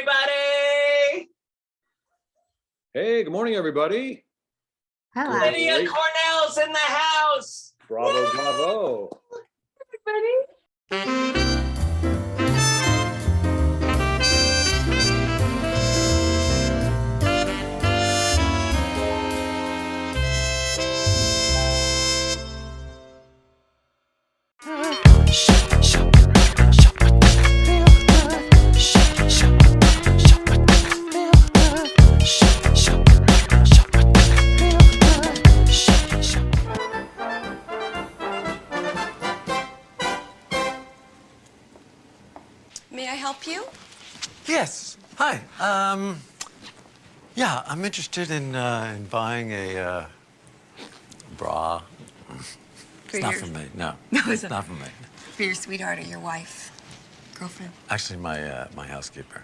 everybody. Hey, good morning, everybody. Hello. Lydia Cornell's in the house. Bravo, Woo! bravo. Everybody. May I help you? Yes. Hi. Yeah, I'm interested in buying a bra. It's not for me. No. No, It's not for me. For your sweetheart or your wife, girlfriend. Actually, my housekeeper.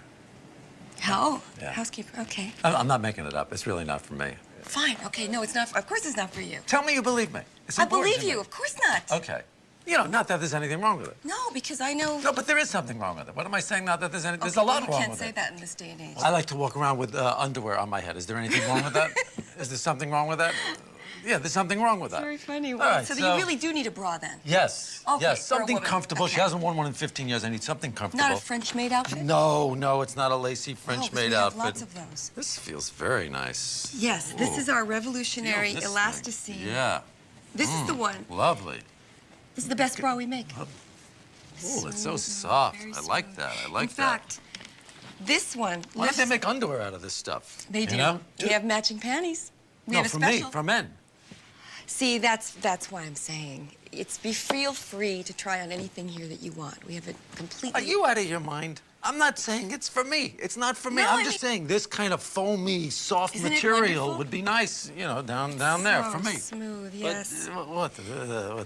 Oh, Yeah. housekeeper. Okay. I'm not making it up. It's really not for me. Fine. Okay. No, it's not. Of course, it's not for you. Tell me you believe me. It's I important believe to you. me. Of course not. Okay. You know, not that there's anything wrong with it. No, because I know. No, but there is something wrong with it. What am I saying? Not that there's anything. There's Okay, a lot well, wrong you can't with say it. that in this day and age. I like to walk around with underwear on my head. Is there anything wrong with that? Is there something wrong with that? Yeah, there's something wrong with that. Very funny. All Well, right, so you really do need a bra then? Yes. Okay, Yes. for a Something woman. comfortable. Okay. She hasn't worn one in 15 years. I need something comfortable. Not a French maid outfit? No, no, it's not a lacy Oh, French 'cause maid we have outfit. lots of those. This feels very nice. Yes, this Ooh. is our revolutionary Feel this elasticine. thing. Yeah. This is the one. Lovely. This is the best bra we make. Oh, it's so Smooth, soft. very I like smooth. that. I like In that. fact, this one Why don't lifts. they make underwear out of this stuff? They do. You know? We have matching panties. We No, have a for special. me, for men. See, that's why I'm saying feel free to try on anything here that you want. We have a completely. Are you out of your mind? I'm not saying it's for me. It's not for me. No, I'm I just mean- saying this kind of foamy, soft Isn't it material wonderful? would be nice, you know, down there So for me. smooth, But yes. what?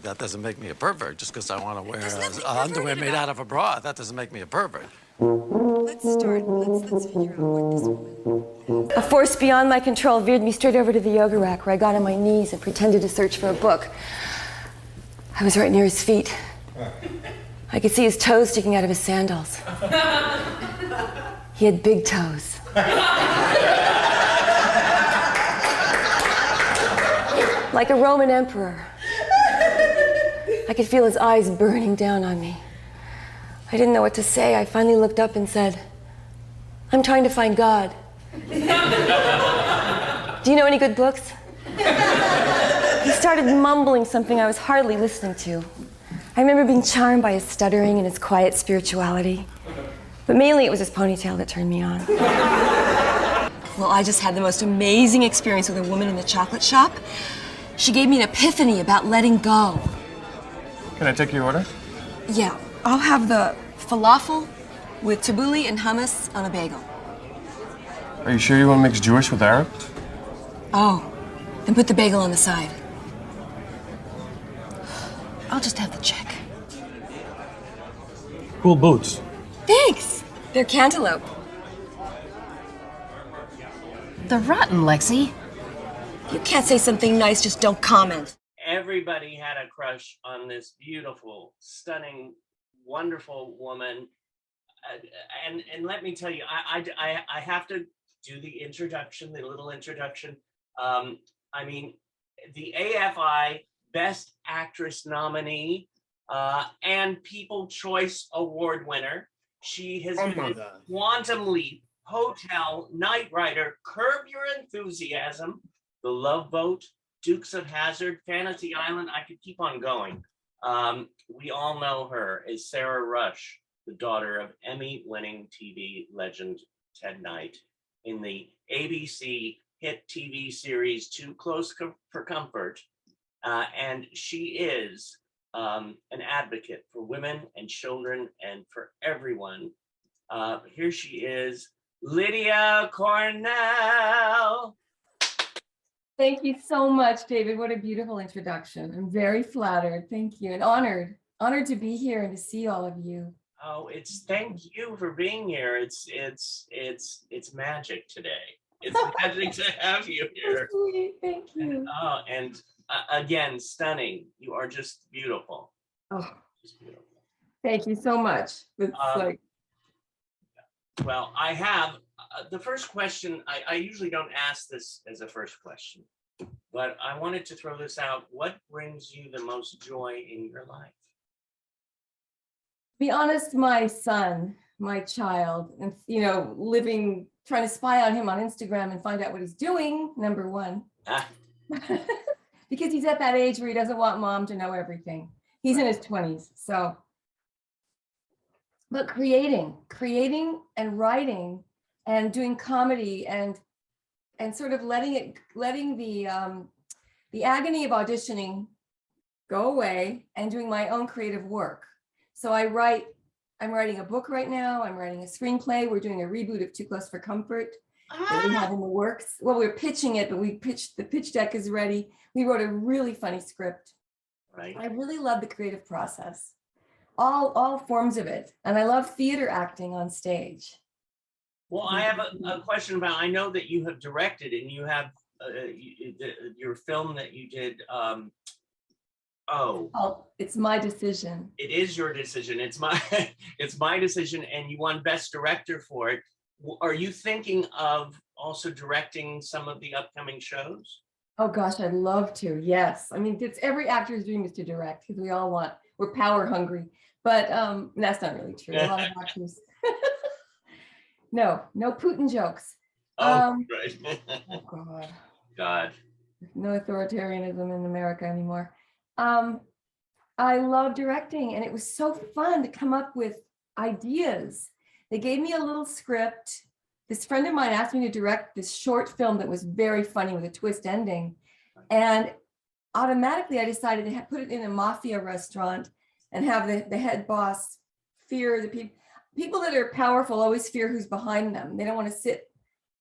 That doesn't make me a pervert just because I want to wear There's nothing underwear perverted made about out of a bra. That doesn't make me a pervert. Let's start. Let's figure out what this woman. A force beyond my control veered me straight over to the yoga rack where I got on my knees and pretended to search for a book. I was right near his feet. I could see his toes sticking out of his sandals. He had big toes. Like a Roman emperor. I could feel his eyes burning down on me. I didn't know what to say. I finally looked up and said, "I'm trying to find God. Do you know any good books?" He started mumbling something I was hardly listening to. I remember being charmed by his stuttering and his quiet spirituality. But mainly it was his ponytail that turned me on. Well, I just had the most amazing experience with a woman in the chocolate shop. She gave me an epiphany about letting go. Can I take your order? Yeah, I'll have the falafel with tabbouleh and hummus on a bagel. Are you sure you want to mix Jewish with Arab? Oh, then put the bagel on the side. I'll just have the check. Cool boots. Thanks. They're cantaloupe. The rotten, Lexi. You can't say something nice, just don't comment. Everybody had a crush on this beautiful, stunning, wonderful woman. And let me tell you, I have to do the introduction, the little introduction. I mean, the AFI Best Actress nominee and People Choice Award winner. She has been in Quantum Leap, Hotel, Knight Rider, Curb Your Enthusiasm, The Love Boat, Dukes of Hazzard, Fantasy Island. I could keep on going. We all know her as Sarah Rush, the daughter of Emmy-winning TV legend Ted Knight in the ABC hit TV series Too Close for Comfort. And she is an advocate for women and children and for everyone. Here she is, Lydia Cornell. Thank you so much, David. What a beautiful introduction. I'm very flattered. Thank you. And honored. Honored to be here and to see all of you. Oh, thank you for being here. It's magic today. It's magic to have you here. Sweet. Thank you. And again, stunning. You are just beautiful. Oh, Just beautiful. thank you so much. It's Well, I have the first question. I usually don't ask this as a first question, but I wanted to throw this out. What brings you the most joy in your life? To be honest, my son, my child, and living, trying to spy on him on Instagram and find out what he's doing, number one. Ah, Because he's at that age where he doesn't want mom to know everything. He's in his 20s. So, but creating and writing and doing comedy and sort of letting the agony of auditioning go away and doing my own creative work. So I'm writing a book right now. I'm writing a screenplay. We're doing a reboot of Too Close for Comfort that we have in the works. Well, we're pitching it, but the pitch deck is ready. We wrote a really funny script. right. I really love the creative process, all forms of it. And I love theater acting on stage. Well, I have a question about, I know that you have directed and you have your film that you did. It's my decision. It is your decision. It's my it's my decision, and you won Best Director for it. Are you thinking of also directing some of the upcoming shows? Oh gosh, I'd love to. Yes. I mean, it's every actor's dream is to direct because we're power hungry. But that's not really true. A lot of actors. No Putin jokes. Oh, right. Oh God. God. No authoritarianism in America anymore. I love directing, and it was so fun to come up with ideas. They gave me a little script. This friend of mine asked me to direct this short film that was very funny with a twist ending. And automatically I decided to put it in a mafia restaurant and have the head boss fear the people that are powerful always fear who's behind them. They don't want to sit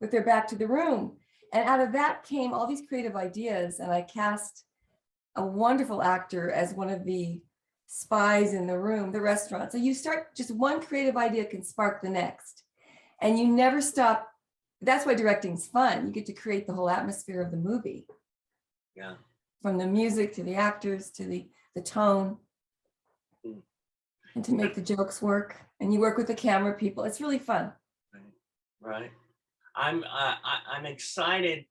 with their back to the room. And out of that came all these creative ideas. And I cast a wonderful actor as one of the spies in the room, the restaurant. So you start, just one creative idea can spark the next. And you never stop. That's why directing's fun. You get to create the whole atmosphere of the movie. Yeah. From the music to the actors to the tone. And to make the jokes work. And you work with the camera people. It's really fun. Right. I'm excited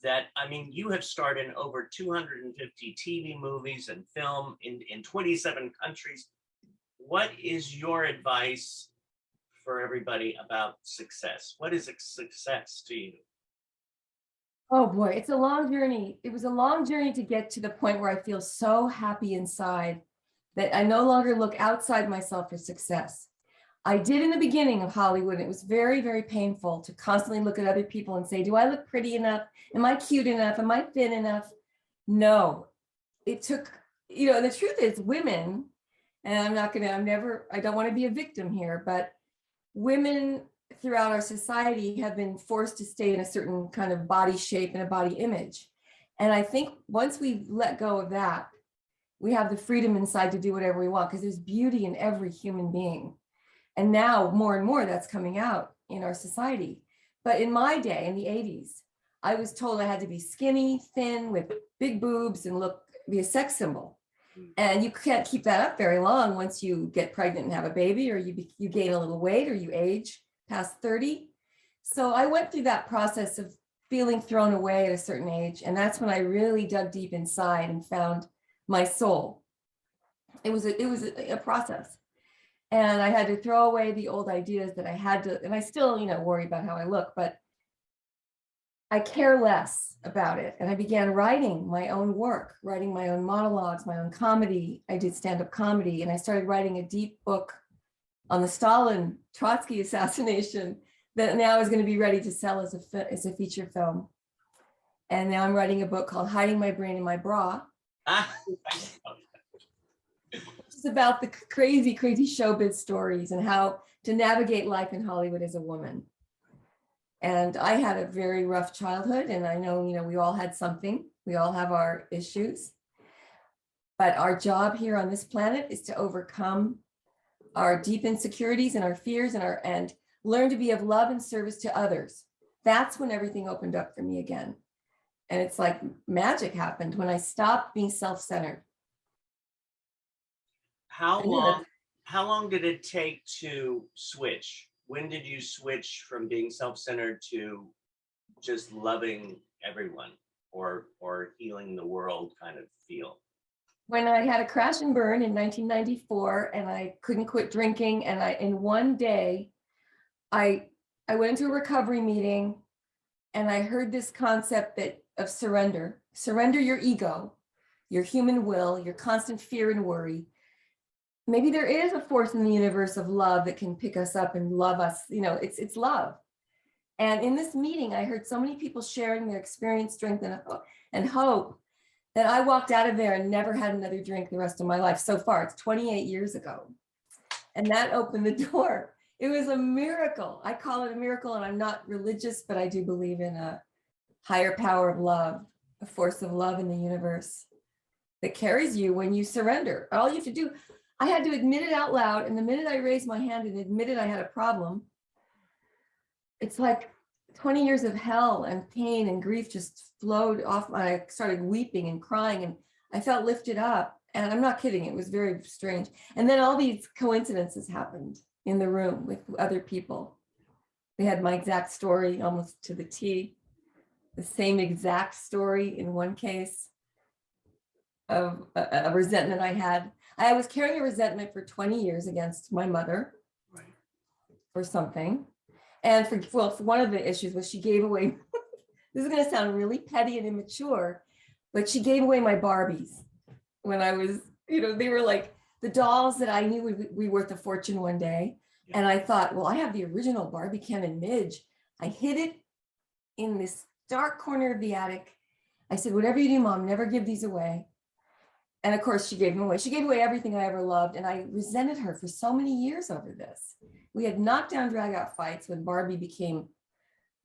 that, I mean, you have starred in over 250 TV movies and film in 27 countries. What is your advice for everybody about success? What is a success to you? Oh boy, it's a long journey. It was a long journey to get to the point where I feel so happy inside that I no longer look outside myself for success. I did in the beginning of Hollywood. And it was very, very painful to constantly look at other people and say, do I look pretty enough? Am I cute enough? Am I thin enough? No, it took, the truth is women, and I don't want to be a victim here, but women throughout our society have been forced to stay in a certain kind of body shape and a body image. And I think once we let go of that, we have the freedom inside to do whatever we want, because there's beauty in every human being. And now more and more that's coming out in our society. But in my day, in the 80s, I was told I had to be skinny, thin, with big boobs and be a sex symbol. And you can't keep that up very long once you get pregnant and have a baby, or you gain a little weight, or you age past 30. So I went through that process of feeling thrown away at a certain age. And that's when I really dug deep inside and found my soul. It was a process. And I had to throw away the old ideas that I had to, and I still, worry about how I look, but I care less about it. And I began writing my own work, writing my own monologues, my own comedy. I did stand-up comedy, and I started writing a deep book on the Stalin Trotsky assassination that now is going to be ready to sell as a feature film. And now I'm writing a book called Hiding My Brain in My Bra. It's about the crazy, crazy showbiz stories and how to navigate life in Hollywood as a woman. And I had a very rough childhood, and I know, we all had something. We all have our issues. But our job here on this planet is to overcome our deep insecurities and our fears and learn to be of love and service to others. That's when everything opened up for me again. And it's like magic happened when I stopped being self-centered. How long did it take to switch when did you switch from being self-centered to just loving everyone or healing the world kind of feel? When I had a crash and burn in 1994 and I couldn't quit drinking, and in one day I went into a recovery meeting and I heard this concept of surrender. Surrender your ego, your human will, your constant fear and worry. Maybe there is a force in the universe of love that can pick us up and love us. It's love. And in this meeting, I heard so many people sharing their experience, strength, and hope that I walked out of there and never had another drink the rest of my life. So far, it's 28 years ago. And that opened the door. It was a miracle. I call it a miracle, and I'm not religious, but I do believe in a higher power of love, a force of love in the universe that carries you when you surrender. All you have to do, I had to admit it out loud. And the minute I raised my hand and admitted I had a problem, it's like 20 years of hell and pain and grief just flowed off. I started weeping and crying, and I felt lifted up. And I'm not kidding, it was very strange. And then all these coincidences happened in the room with other people. They had my exact story almost to the T, the same exact story in one case of a resentment I had. I was carrying a resentment for 20 years against my mother for something. And for one of the issues was she gave away, this is going to sound really petty and immature, but she gave away my Barbies when I was, they were like the dolls that I knew would be worth a fortune one day. And I thought, well, I have the original Barbie Ken and Midge. I hid it in this dark corner of the attic. I said, whatever you do, Mom, never give these away. And of course, she gave them away. She gave away everything I ever loved. And I resented her for so many years over this. We had knockdown, drag out fights when Barbie became,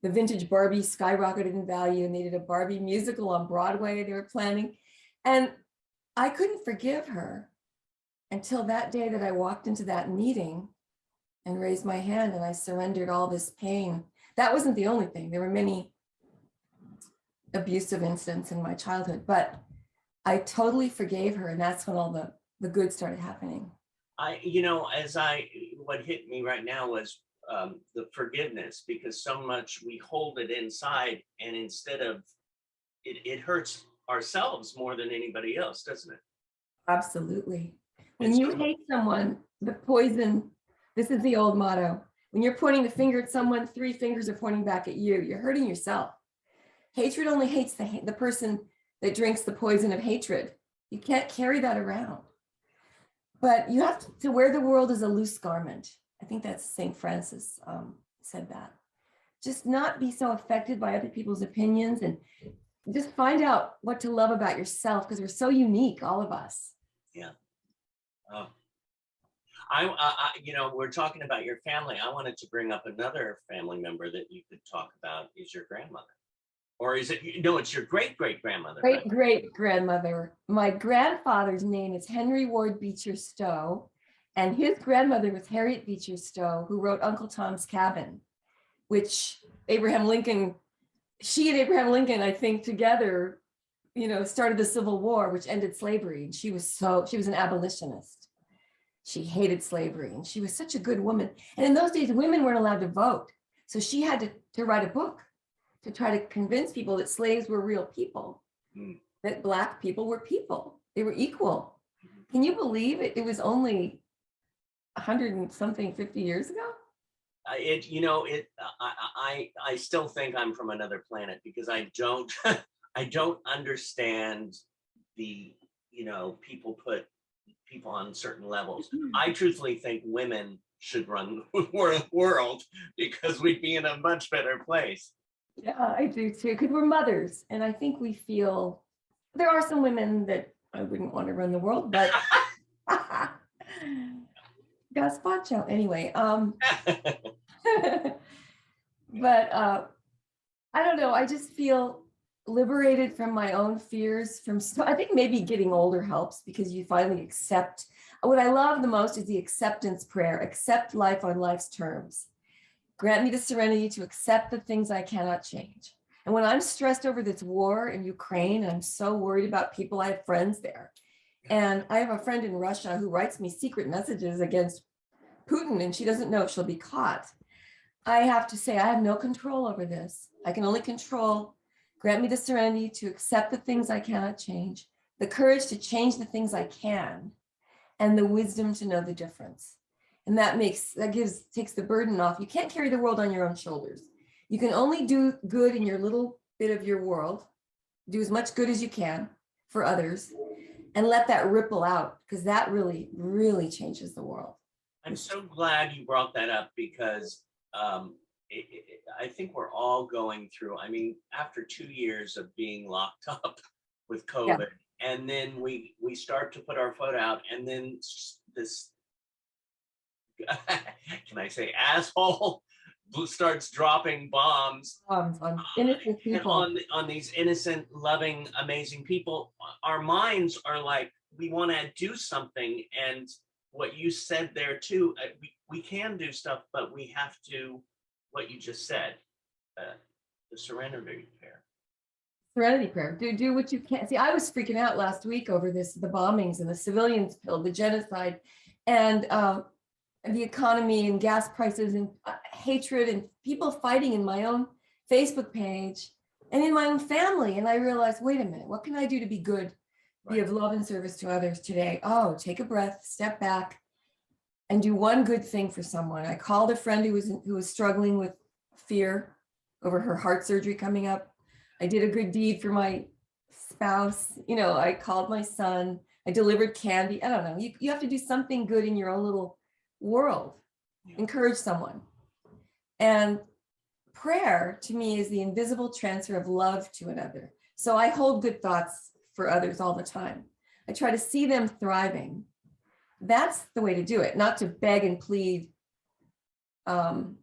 the vintage Barbie skyrocketed in value, and they did a Barbie musical on Broadway they were planning. And I couldn't forgive her until that day that I walked into that meeting and raised my hand and I surrendered all this pain. That wasn't the only thing. There were many abusive incidents in my childhood, but I totally forgave her. And that's when all the good started happening. What hit me right now was the forgiveness, because so much we hold it inside, and instead of it hurts ourselves more than anybody else, doesn't it? Absolutely. When you hate someone, the poison, this is the old motto. When you're pointing the finger at someone, 3 fingers are pointing back at you. You're hurting yourself. Hatred only hates the person that drinks the poison of hatred. You can't carry that around. But you have to wear the world as a loose garment. I think that's St. Francis said that. Just not be so affected by other people's opinions, and just find out what to love about yourself, because we're so unique, all of us. Yeah. We're talking about your family. I wanted to bring up another family member that you could talk about, is your grandmother. Or is it, it's your great-great-grandmother. Great-great-grandmother. My grandfather's name is Henry Ward Beecher Stowe, and his grandmother was Harriet Beecher Stowe, who wrote Uncle Tom's Cabin, which Abraham Lincoln, she and Abraham Lincoln, I think together, started the Civil War, which ended slavery. And she was an abolitionist. She hated slavery, and she was such a good woman. And in those days, women weren't allowed to vote. So she had to write a book to try to convince people that slaves were real people, that Black people were people. They were equal. Can you believe it? It was only 100 and something, 50 years ago? I still think I'm from another planet, because I don't understand the, people put people on certain levels. I truthfully think women should run the world, because we'd be in a much better place. Yeah, I do too, because we're mothers. And I think we feel, there are some women that I wouldn't want to run the world, but gazpacho. Anyway, but I don't know. I just feel liberated from my own fears. I think maybe getting older helps, because you finally accept. What I love the most is the acceptance prayer. Accept life on life's terms. Grant me the serenity to accept the things I cannot change. And when I'm stressed over this war in Ukraine, and I'm so worried about people, I have friends there. And I have a friend in Russia who writes me secret messages against Putin, and she doesn't know if she'll be caught. I have to say, I have no control over this. I can only grant me the serenity to accept the things I cannot change, the courage to change the things I can, and the wisdom to know the difference. And takes the burden off. You can't carry the world on your own shoulders. You can only do good in your little bit of your world, do as much good as you can for others, and let that ripple out, because that really, really changes the world. I'm so glad you brought that up because I think we're all going through, I mean, after 2 years of being locked up with COVID, and then we start to put our foot out, and then this, can I say asshole, starts dropping bombs On innocent and people. on these innocent, loving, amazing people. Our minds are like, we want to do something. And what you said there too, we can do stuff, but we have to, what you just said, the serenity prayer. Serenity prayer. Do what you can. See, I was freaking out last week over this, the bombings and the civilians killed, the genocide, and the economy and gas prices and hatred and people fighting in my own Facebook page and in my own family. And I realized, wait a minute, what can I do to be good, be of love and service to others today? Oh, take a breath, step back, and do one good thing for someone. I called a friend who was struggling with fear over her heart surgery coming up. I did a good deed for my spouse. I called my son. I delivered candy. I don't know. You have to do something good in your own little world. Encourage someone. And prayer to me is the invisible transfer of love to another. So I hold good thoughts for others all the time. I try to see them thriving. That's the way to do it, not to beg and plead some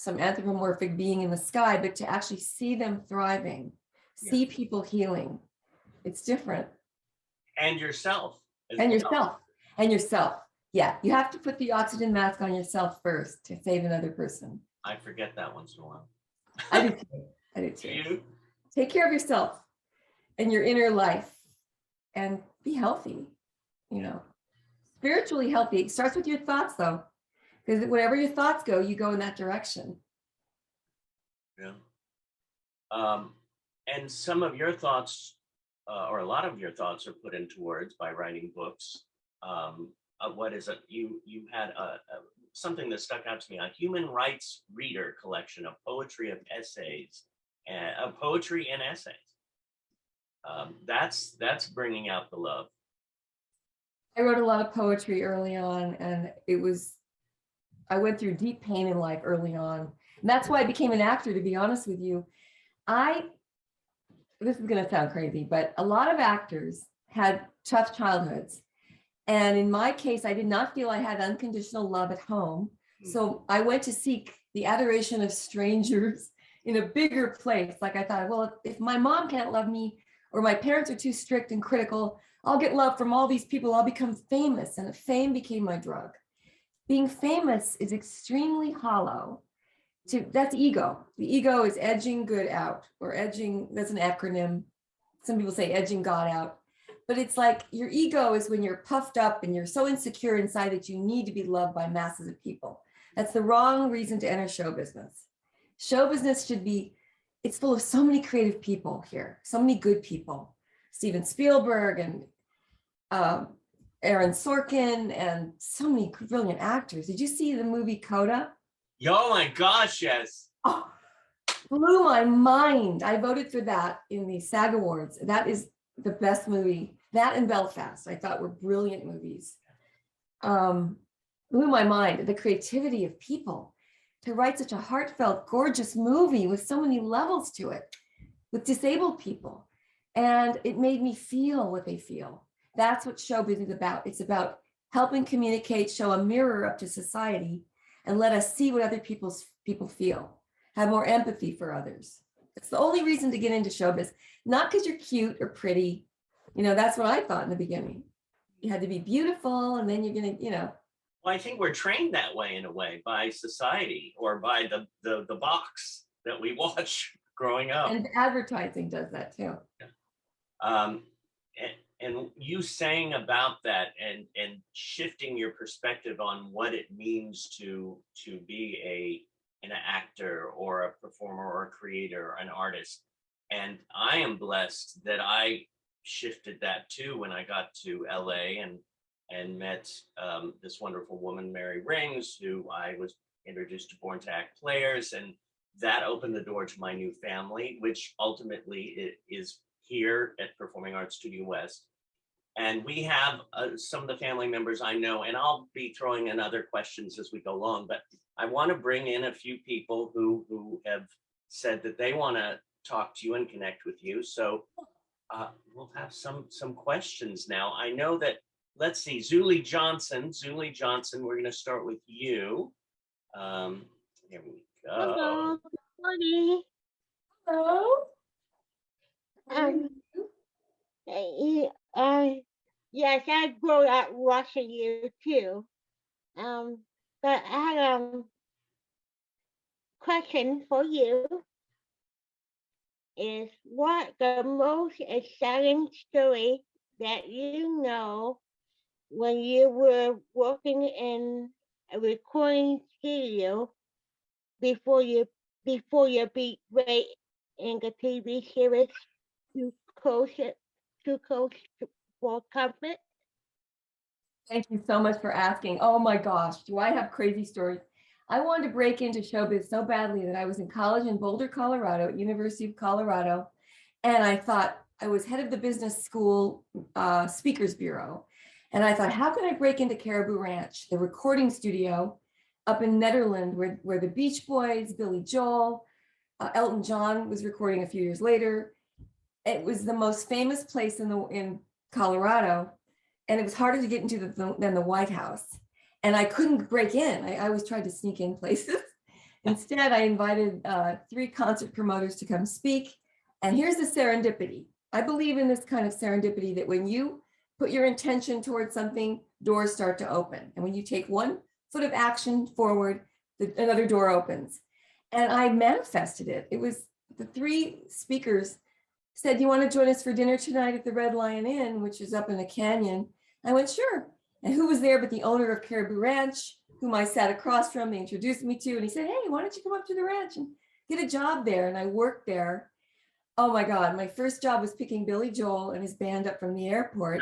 anthropomorphic being in the sky, but to actually see them thriving, see people healing. It's different. And yourself. Yourself. Yeah, you have to put the oxygen mask on yourself first to save another person. I forget that once in a while. I do too. You? Take care of yourself and your inner life and be healthy, spiritually healthy. It starts with your thoughts though, because wherever your thoughts go, you go in that direction. Yeah. And some of your thoughts, or a lot of your thoughts are put into words by writing books. What is it? You had something that stuck out to me, a human rights reader collection of poetry and essays. That's bringing out the love. I wrote a lot of poetry early on, and I went through deep pain in life early on. And that's why I became an actor, to be honest with you. This is going to sound crazy, but a lot of actors had tough childhoods. And in my case, I did not feel I had unconditional love at home. So I went to seek the adoration of strangers in a bigger place. Like I thought, well, if my mom can't love me or my parents are too strict and critical, I'll get love from all these people. I'll become famous. And fame became my drug. Being famous is extremely hollow. That's ego. The ego is edging good out, or edging, that's an acronym. Some people say edging God out. But it's like your ego is when you're puffed up and you're so insecure inside that you need to be loved by masses of people. That's the wrong reason to enter show business. Show business it's full of so many creative people here, so many good people. Steven Spielberg and Aaron Sorkin and so many brilliant actors. Did you see the movie Coda? Oh my gosh, yes. Oh, blew my mind. I voted for that in the SAG Awards. That is the best movie. That and Belfast, I thought were brilliant movies. Blew my mind, the creativity of people to write such a heartfelt, gorgeous movie with so many levels to it, with disabled people. And it made me feel what they feel. That's what showbiz is about. It's about helping communicate, show a mirror up to society, and let us see what other people feel, have more empathy for others. It's the only reason to get into showbiz, not because you're cute or pretty. That's what I thought in the beginning. You had to be beautiful, and then you're gonna, Well, I think we're trained that way in a way by society or by the box that we watch growing up. And advertising does that too. And you saying about that and shifting your perspective on what it means to be an actor or a performer or a creator or an artist. And I am blessed that I shifted that too when I got to LA and met this wonderful woman, Mary Rings, who I was introduced to Born to Act players, and that opened the door to my new family, which ultimately is here at Performing Arts Studio West. And we have some of the family members I know, and I'll be throwing in other questions as we go along, but I want to bring in a few people who have said that they want to talk to you and connect with you. So we'll have some questions now. I know that, let's see, Zuli Johnson, we're going to start with you. Here we go. Hello, buddy. Hello. Yes, I grew up watching you too. But I had a question for you. Is what the most exciting story that you know when you were working in a recording studio before you beat Ray in the TV series Too Close for Comfort? Thank you so much for asking. Oh my gosh, do I have crazy stories? I wanted to break into showbiz so badly that I was in college in Boulder, Colorado, at University of Colorado. And I thought, I was head of the business school speakers bureau. And I thought, how can I break into Caribou Ranch, the recording studio up in Netherlands, where the Beach Boys, Billy Joel, Elton John was recording a few years later. It was the most famous place in Colorado. And it was harder to get into than the White House. And I couldn't break in. I always tried to sneak in places. Instead, I invited 3 concert promoters to come speak. And here's the serendipity. I believe in this kind of serendipity that when you put your intention towards something, doors start to open. And when you take one foot of action forward, another door opens. And I manifested it. It was the 3 speakers said, "You want to join us for dinner tonight at the Red Lion Inn," which is up in a canyon. I went, "Sure." And who was there but the owner of Caribou Ranch, whom I sat across from, they introduced me to, and he said, "Hey, why don't you come up to the ranch and get a job there?" And I worked there. Oh my God, my first job was picking Billy Joel and his band up from the airport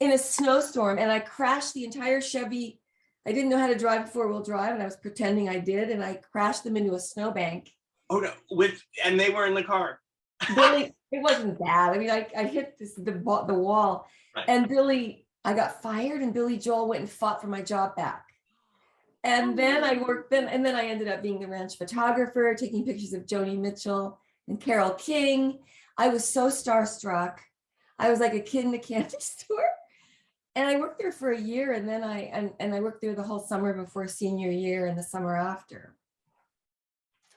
in a snowstorm. And I crashed the entire Chevy. I didn't know how to drive 4-wheel drive, and I was pretending I did. And I crashed them into a snowbank. Oh no! And they were in the car. Billy, it wasn't bad. I mean, I hit the wall, right. And Billy, I got fired, and Billy Joel went and fought for my job back. And then I worked, and then I ended up being the ranch photographer, taking pictures of Joni Mitchell and Carole King. I was so starstruck. I was like a kid in a candy store. And I worked there for a year, and then I worked there the whole summer before senior year and the summer after.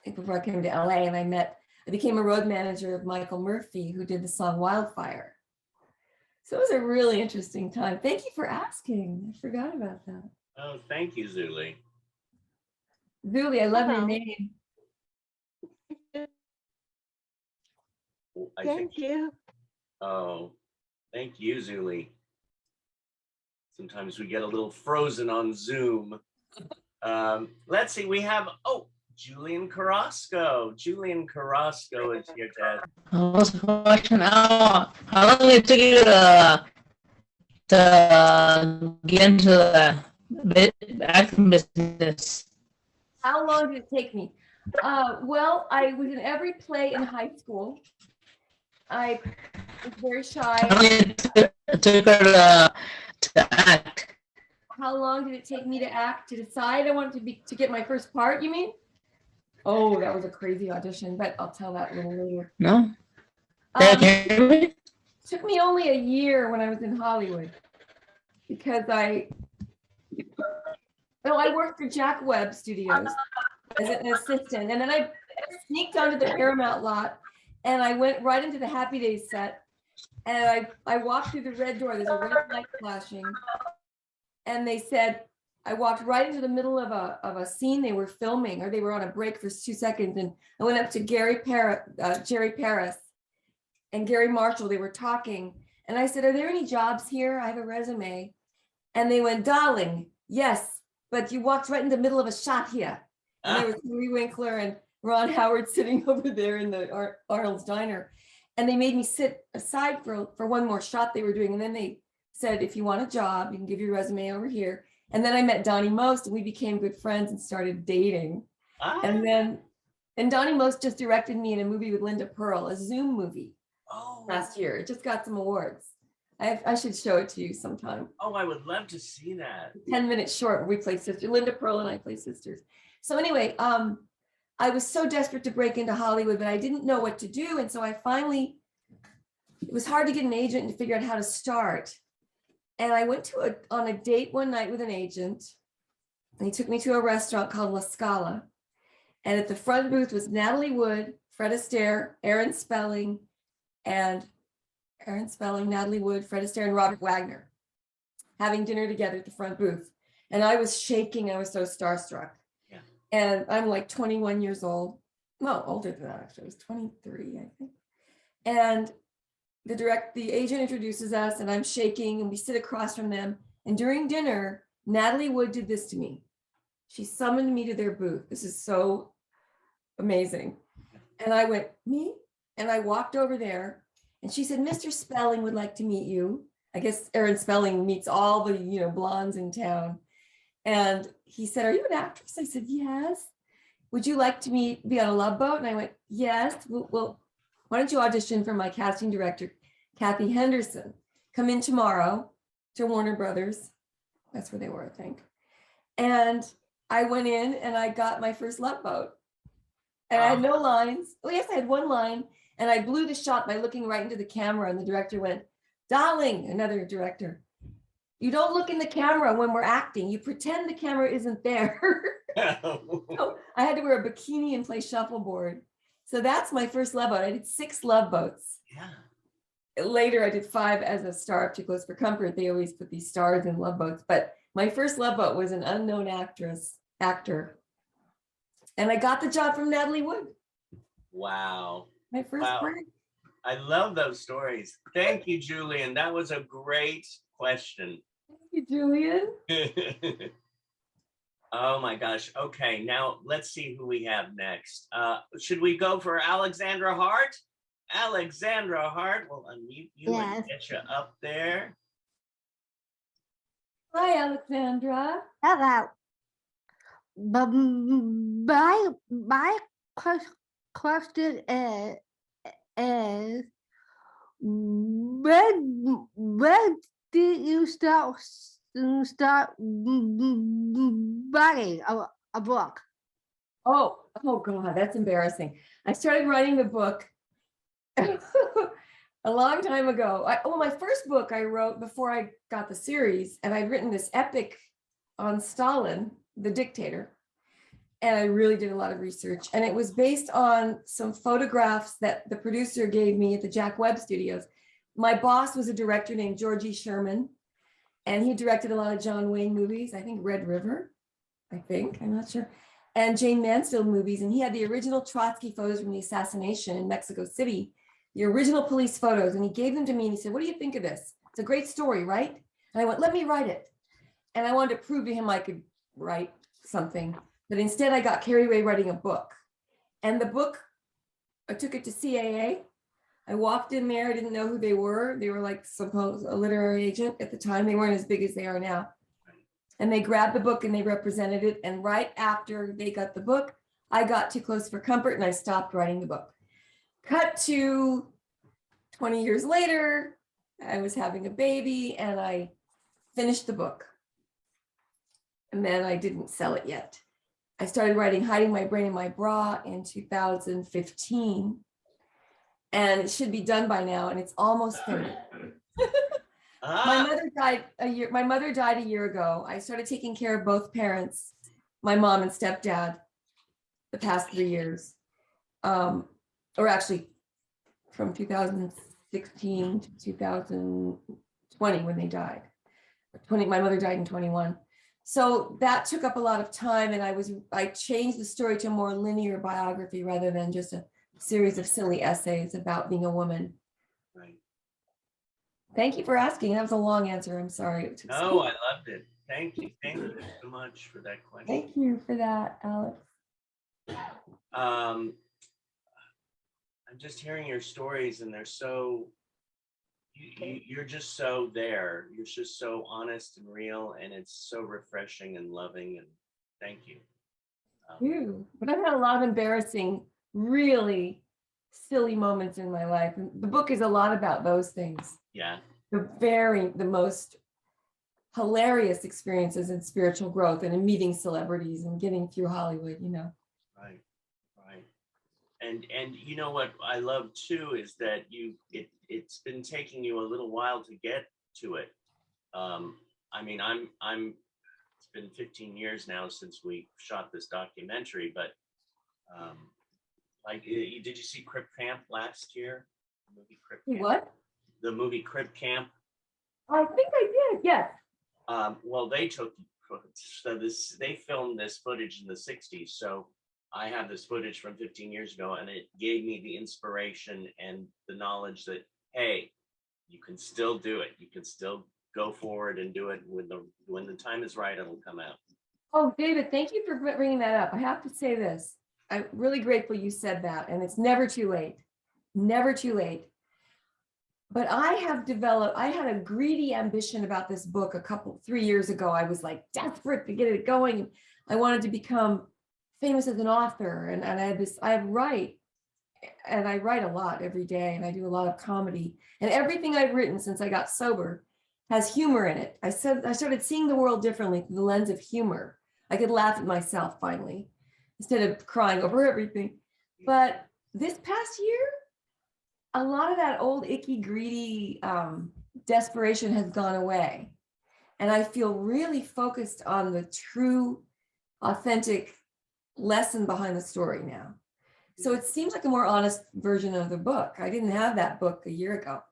Before I came to LA, and I became a road manager of Michael Murphy, who did the song Wildfire. So it was a really interesting time. Thank you for asking. I forgot about that. Oh, thank you, Zuli. Zuli, I love your name. Thank you. Oh, thank you, Zuli. Sometimes we get a little frozen on Zoom. Let's see, we have, Julian Carrasco. Julian Carrasco is here, Dad. What's the question now? How long did it take you to get into the acting business? How long did it take me? Well, I was in every play in high school. I was very shy. How long did it take her to act? How long did it take me to act, to decide I wanted to get my first part, you mean? Oh, that was a crazy audition, but I'll tell that a little later. No? It took me only a year when I was in Hollywood, because I worked for Jack Webb Studios as an assistant, and then I sneaked onto the Paramount lot, and I went right into the Happy Days set, and I walked through the red door. There's a red light flashing, and they said, I walked right into the middle of a scene they were filming, or they were on a break for 2 seconds, and I went up to Jerry Paris and Gary Marshall. They were talking, and I said, "Are there any jobs here? I have a resume." And they went, "Darling, yes, but you walked right in the middle of a shot here. And there was Henry Winkler and Ron Howard sitting over there in the Arnold's Diner. And they made me sit aside for one more shot they were doing. And then they said, if you want a job, you can give your resume over here. And then I met Donnie Most, and we became good friends and started dating. And Donnie Most just directed me in a movie with Linda Pearl, a Zoom movie last year. It just got some awards. I should show it to you sometime. Oh, I would love to see that. 10 minutes short, we played sisters. Linda Pearl and I played sisters. So anyway, I was so desperate to break into Hollywood, but I didn't know what to do. And so it was hard to get an agent and to figure out how to start. And I went on a date one night with an agent, and he took me to a restaurant called La Scala. And at the front booth was Natalie Wood, Fred Astaire, Natalie Wood, Fred Astaire, and Robert Wagner having dinner together at the front booth. And I was shaking. I was so starstruck. And I'm like 21 years old. No, older than that, actually. I was 23, I think. And the agent introduces us, and I'm shaking, and we sit across from them. And during dinner, Natalie Wood did this to me. She summoned me to their booth. This is so amazing. And I went, me? And I walked over there, and she said, Mr. Spelling would like to meet you. I guess Aaron Spelling meets all the, blondes in town. And he said, are you an actress? I said, yes. Would you like to be on a Love Boat? And I went, yes. Well, why don't you audition for my casting director, Kathy Henderson? Come in tomorrow to Warner Brothers. That's where they were, I think. And I went in and I got my first Love Boat. And I had no lines. Oh, yes, I had one line. And I blew the shot by looking right into the camera. And the director went, darling, another director, you don't look in the camera when we're acting. You pretend the camera isn't there. So I had to wear a bikini and play shuffleboard. So that's my first Love Boat. I did 6 Love Boats. Yeah. Later, I did 5 as a star of Too Close for Comfort. They always put these stars in Love Boats. But my first Love Boat was an unknown actor. And I got the job from Natalie Wood. Wow. My first break. I love those stories. Thank you, Julian. That was a great question. Thank you, Julian. Oh my gosh. Okay, now let's see who we have next. Should we go for Alexandra Hart? Alexandra Hart, we'll unmute you and get you up there. Hi, Alexandra. Hello. My question is when did you start writing a book? Oh God, that's embarrassing. I started writing the book a long time ago. My first book I wrote before I got the series, and I'd written this epic on Stalin, the dictator. And I really did a lot of research. And it was based on some photographs that the producer gave me at the Jack Webb Studios. My boss was a director named Georgie Sherman, and he directed a lot of John Wayne movies. I think Red River, I'm not sure. And Jane Mansfield movies. And he had the original Trotsky photos from the assassination in Mexico City, the original police photos. And he gave them to me and he said, what do you think of this? It's a great story, right? And I went, let me write it. And I wanted to prove to him I could write something. But instead I got carried away writing a book. And the book, I took it to CAA. I walked in there, I didn't know who they were. They were like a literary agent at the time. They weren't as big as they are now. And they grabbed the book and they represented it. And right after they got the book, I got Too Close for Comfort and I stopped writing the book. Cut to 20 years later, I was having a baby and I finished the book. And then I didn't sell it yet. I started writing Hiding My Brain in My Bra in 2015. And it should be done by now, and it's almost finished. My mother died a year ago. I started taking care of both parents, my mom and stepdad, the past 3 years. Or actually from 2016 to 2020 when they died. My mother died in 21. So that took up a lot of time, and I changed the story to a more linear biography rather than just a series of silly essays about being a woman. Right. Thank you for asking. That was a long answer. I'm sorry. No, I loved it. Thank you so much for that question. Thank you for that, Alex. I'm just hearing your stories, and they're so. You're just so there. You're just so honest and real, and it's so refreshing and loving. And thank you. But I've had a lot of embarrassing, really silly moments in my life. And the book is a lot about those things. Yeah. The most hilarious experiences in spiritual growth and in meeting celebrities and getting through Hollywood, Right. And you know what I love too is that it's been taking you a little while to get to it. I mean, it's been 15 years now since we shot this documentary, but did you see Crip Camp last year? The movie Crip Camp. What? The movie Crip Camp. I think I did, yes. Well, they filmed this footage in the 60s. So I have this footage from 15 years ago, and it gave me the inspiration and the knowledge that, hey, you can still do it. You can still go forward and do it when the time is right, it'll come out. Oh, David, thank you for bringing that up. I have to say this. I'm really grateful you said that, and it's never too late. Never too late. But I had a greedy ambition about this book 3 years ago. I was like desperate to get it going. I wanted to become famous as an author. And I write a lot every day, and I do a lot of comedy. And everything I've written since I got sober has humor in it. I started seeing the world differently through the lens of humor. I could laugh at myself finally, instead of crying over everything. But this past year, a lot of that old icky, greedy desperation has gone away. And I feel really focused on the true, authentic lesson behind the story now. So it seems like a more honest version of the book. I didn't have that book a year ago,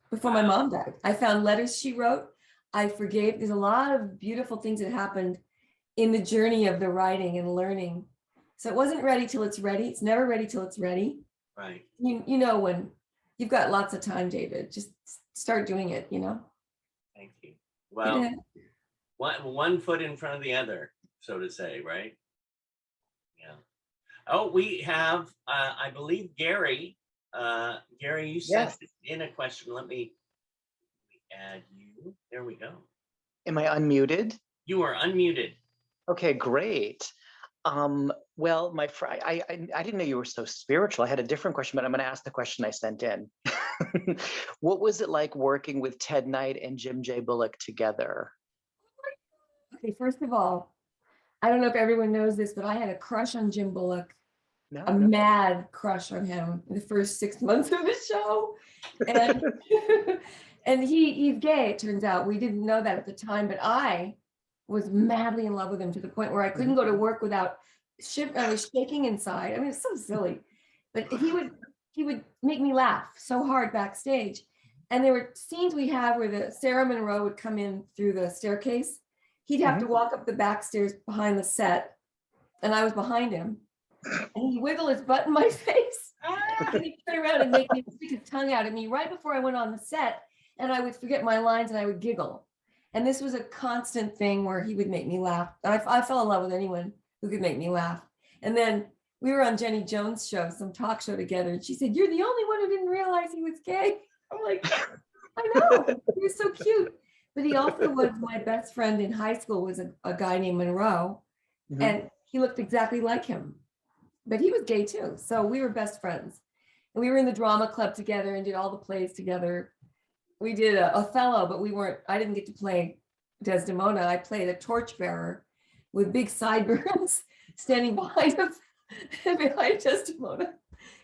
before my mom died. I found letters she wrote. I forgave. There's a lot of beautiful things that happened in the journey of the writing and learning. So it wasn't ready till it's ready. It's never ready till it's ready. Right. You know, when you've got lots of time, David, just start doing it, Thank you. Well, one foot in front of the other, so to say, right? Yeah. Oh, we have, I believe, Gary. Gary, you sent in a question. Let me add you. There we go. Am I unmuted? You are unmuted. Okay, great. Well, I didn't know you were so spiritual. I had a different question, but I'm going to ask the question I sent in. What was it like working with Ted Knight and Jim J. Bullock together? Okay, first of all, I don't know if everyone knows this, but I had a crush on Jim Bullock. Mad crush on him in the first 6 months of the show. And, and he's gay, it turns out. We didn't know that at the time, but I was madly in love with him to the point where I couldn't go to work without I was shaking inside. I mean, it's so silly, but he would make me laugh so hard backstage. And there were scenes we had where the Sarah Monroe would come in through the staircase. He'd have to walk up the back stairs behind the set, and I was behind him. And he'd wiggle his butt in my face. And he'd turn around and make me stick his tongue out at me right before I went on the set. And I would forget my lines and I would giggle. And this was a constant thing where he would make me laugh. I fell in love with anyone who could make me laugh. And then we were on Jenny Jones' show, some talk show together. And she said, "You're the only one who didn't realize he was gay." I'm like, I know, he was so cute. But he also was my best friend in high school, was a guy named Monroe. And he looked exactly like him. But he was gay too. So we were best friends. And we were in the drama club together and did all the plays together. We did Othello, but I didn't get to play Desdemona. I played a torchbearer with big sideburns standing behind Desdemona.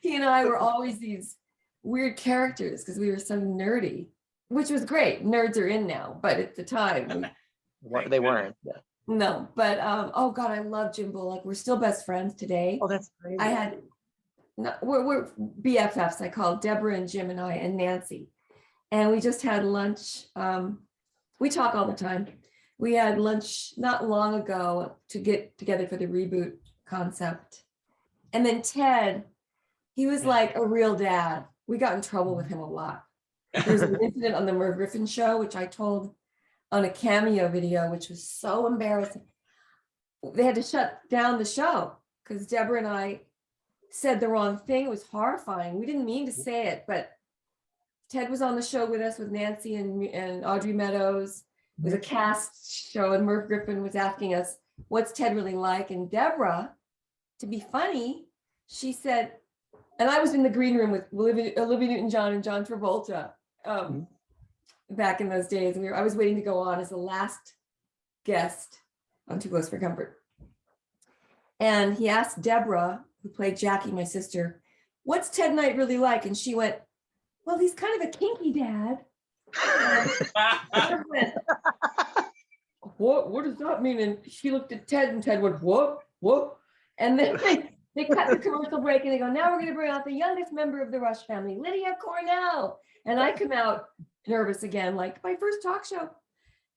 He and I were always these weird characters because we were so nerdy, which was great. Nerds are in now, but at the time they weren't. Yeah. No, but oh God, I love Jim Bullock. We're still best friends today. Oh, that's great. We're BFFs. I call Deborah and Jim and I and Nancy. And we just had lunch. We talk all the time. We had lunch not long ago to get together for the reboot concept. And then Ted, he was like a real dad. We got in trouble with him a lot. There's an incident on the Merv Griffin show, which I told on a cameo video, which was so embarrassing. They had to shut down the show because Deborah and I said the wrong thing. It was horrifying. We didn't mean to say it, but Ted was on the show with us with Nancy and Audrey Meadows. It was a cast show, and Merv Griffin was asking us, what's Ted really like? And Deborah, to be funny, she said, and I was in the green room with Olivia Newton-John and John Travolta back in those days. I was waiting to go on as the last guest on Too Close for Comfort. And he asked Deborah, who played Jackie, my sister, what's Ted Knight really like? And she went, well, he's kind of a kinky dad. Went, what does that mean? And she looked at Ted, and Ted went, what? And then they cut the commercial break, and they go, now we're going to bring out the youngest member of the Rush family, Lydia Cornell. And I come out nervous again, like my first talk show.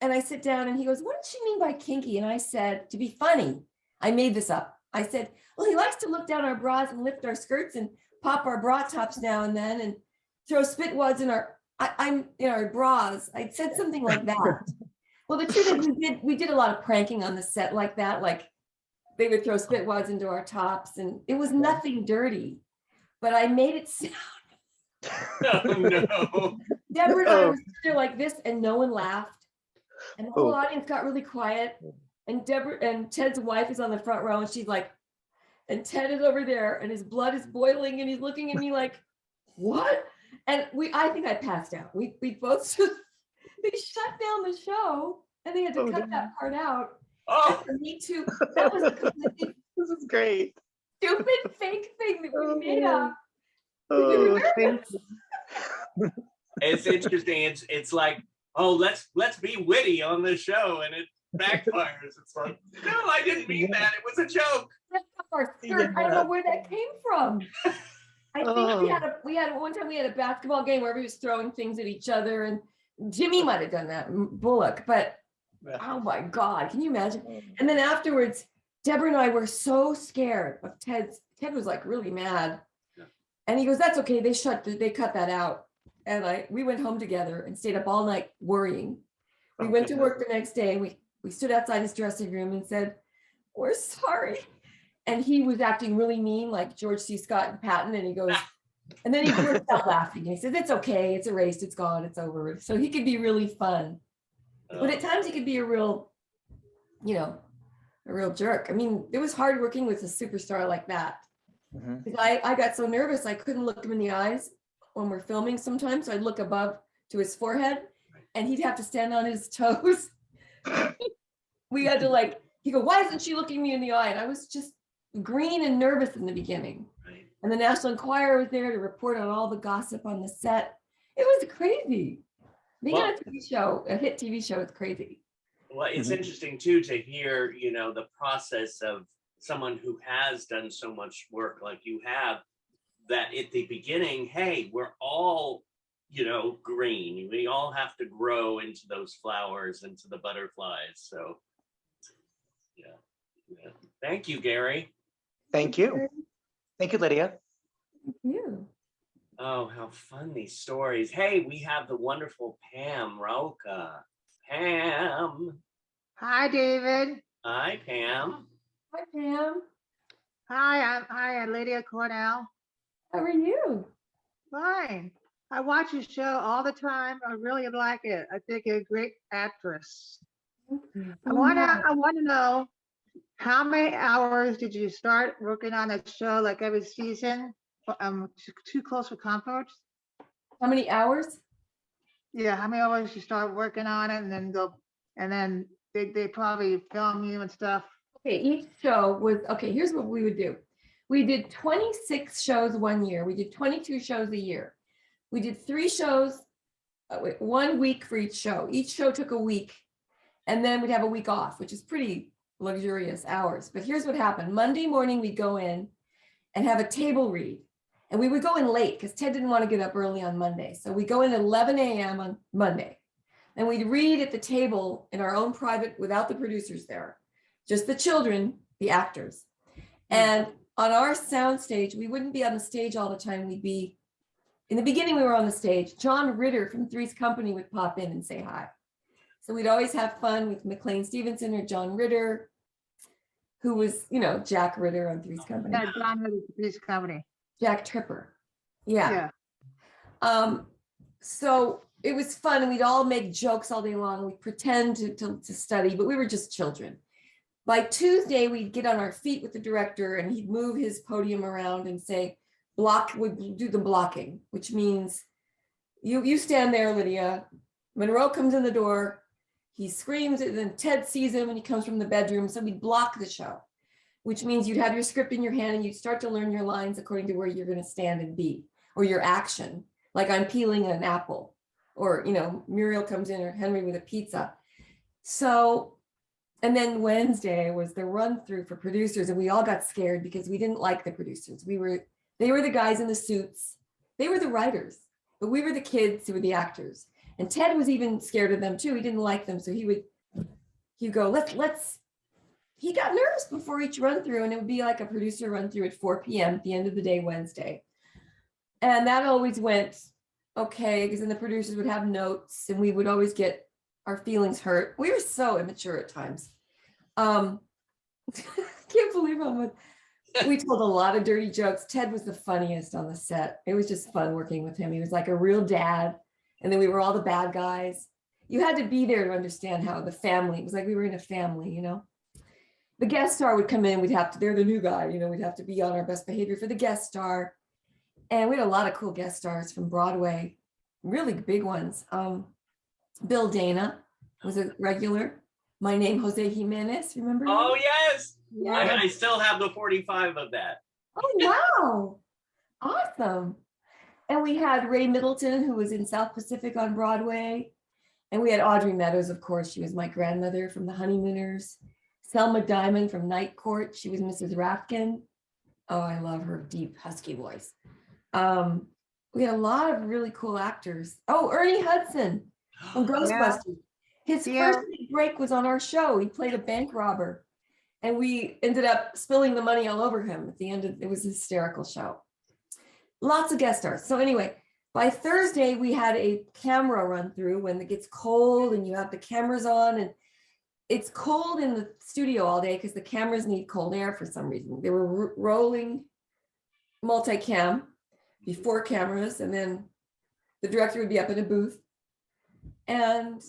And I sit down, and he goes, what did she mean by kinky? And I said, to be funny, I made this up. I said, well, he likes to look down our bras and lift our skirts and pop our bra tops now and then and throw spit wads in our bras. I said something like that. Well, the truth is we did a lot of pranking on the set like that. Like they would throw spit wads into our tops, and it was nothing dirty, but I made it sound. Oh, no. Deborah and I were there like this, and no one laughed. And the whole audience got really quiet. And Deborah and Ted's wife is on the front row, and she's like, and Ted is over there, and his blood is boiling, and he's looking at me like, what? And I think I passed out. We both just, they shut down the show, and they had to cut that part out. Oh, Me too. That was a completely This is great. stupid fake thing that we made up. Oh, thank you. it's interesting. It's like, oh, let's be witty on the show, and it backfires. It's like, no, I didn't mean that. It was a joke. Our skirt. I don't know where that came from. I think we had one time we had a basketball game where everybody was throwing things at each other, and Jimmy might have done that, Bullock, but oh my God, can you imagine? And then afterwards, Deborah and I were so scared of Ted was like really mad. And he goes, that's okay. They cut that out. And we went home together and stayed up all night worrying. We went to work the next day. We stood outside his dressing room and said, we're sorry. And he was acting really mean, like George C. Scott and Patton. And he goes, and then he burst out laughing. And he said, it's okay. It's erased. It's gone. It's over. So he could be really fun. But at times he could be a real jerk. I mean, it was hard working with a superstar like that. Because I got so nervous, I couldn't look him in the eyes when we're filming sometimes. So I'd look above to his forehead, and he'd have to stand on his toes. We had to he'd go, why isn't she looking me in the eye? And I was just green and nervous in the beginning. Right. And the National Enquirer was there to report on all the gossip on the set. It was crazy. Being on a TV show, a hit TV show, is crazy. Well, it's interesting too to hear, the process of someone who has done so much work like you have, that at the beginning, hey, we're all, green. We all have to grow into those flowers, into the butterflies. So, yeah. Thank you, Gary. Thank you. Thank you, Lydia. Thank you. Oh, how fun these stories. Hey, we have the wonderful Pam Rauka. Pam. Hi, David. Hi, Pam. Hi, Pam. Hi, I'm Lydia Cornell. How are you? Fine. I watch your show all the time. I really like it. I think you're a great actress. I want to know, how many hours did you start working on a show like every season? Too Close for Comfort. How many hours? Yeah, how many hours you start working on it, and then they probably film you and stuff. Okay, each show was, here's what we would do. We did 26 shows one year. We did 22 shows a year. We did 3 shows, 1 week for each show. Each show took a week, and then we'd have a week off, which is pretty luxurious hours. But here's what happened. Monday morning, we'd go in and have a table read. And we would go in late because Ted didn't want to get up early on Monday. So we go in at 11 a.m. on Monday. And we'd read at the table in our own private, without the producers there, just the children, the actors. And on our sound stage, we wouldn't be on the stage all the time. We'd be, in the beginning, we were on the stage. John Ritter from Three's Company would pop in and say hi. So we'd always have fun with McLean Stevenson or John Ritter, who was, Jack Ritter on Three's Company. Yeah, John Ritter, Three's Company. Jack Tripper. Yeah. Yeah. So it was fun, and we'd all make jokes all day long. We'd pretend to study, but we were just children. By Tuesday, we'd get on our feet with the director, and he'd move his podium around and say, would do the blocking, which means you stand there, Lydia. Monroe comes in the door, he screams, and then Ted sees him and he comes from the bedroom. So we'd block the show, which means you'd have your script in your hand and you'd start to learn your lines according to where you're going to stand and be, or your action. Like I'm peeling an apple, or, Muriel comes in, or Henry with a pizza. So, and then Wednesday was the run through for producers, and we all got scared because we didn't like the producers. They were the guys in the suits. They were the writers, but we were the kids who were the actors. And Ted was even scared of them too. He didn't like them. So he'd go, he got nervous before each run through, and it would be like a producer run through at 4 p.m. at the end of the day, Wednesday. And that always went okay, because then the producers would have notes and we would always get our feelings hurt. We were so immature at times. I can't believe how much we told a lot of dirty jokes. Ted was the funniest on the set. It was just fun working with him. He was like a real dad. And then we were all the bad guys. You had to be there to understand how the family, it was like we were in a family, The guest star would come in, they're the new guy, we'd have to be on our best behavior for the guest star. And we had a lot of cool guest stars from Broadway, really big ones. Bill Dana was a regular. My Name, Jose Jimenez, remember? Oh, yes. Yeah. I still have the 45 of that. Oh, wow. Awesome. And we had Ray Middleton, who was in South Pacific on Broadway. And we had Audrey Meadows, of course. She was my grandmother from The Honeymooners. Selma Diamond from Night Court. She was Mrs. Rapkin. Oh, I love her deep, husky voice. We had a lot of really cool actors. Oh, Ernie Hudson from Ghostbusters. His first big break was on our show. He played a bank robber, and we ended up spilling the money all over him at the end of it. Was a hysterical show. Lots of guest stars. So anyway, by Thursday, we had a camera run through when it gets cold and you have the cameras on, and it's cold in the studio all day because the cameras need cold air for some reason. They were rolling multicam before cameras, and then the director would be up in a booth. And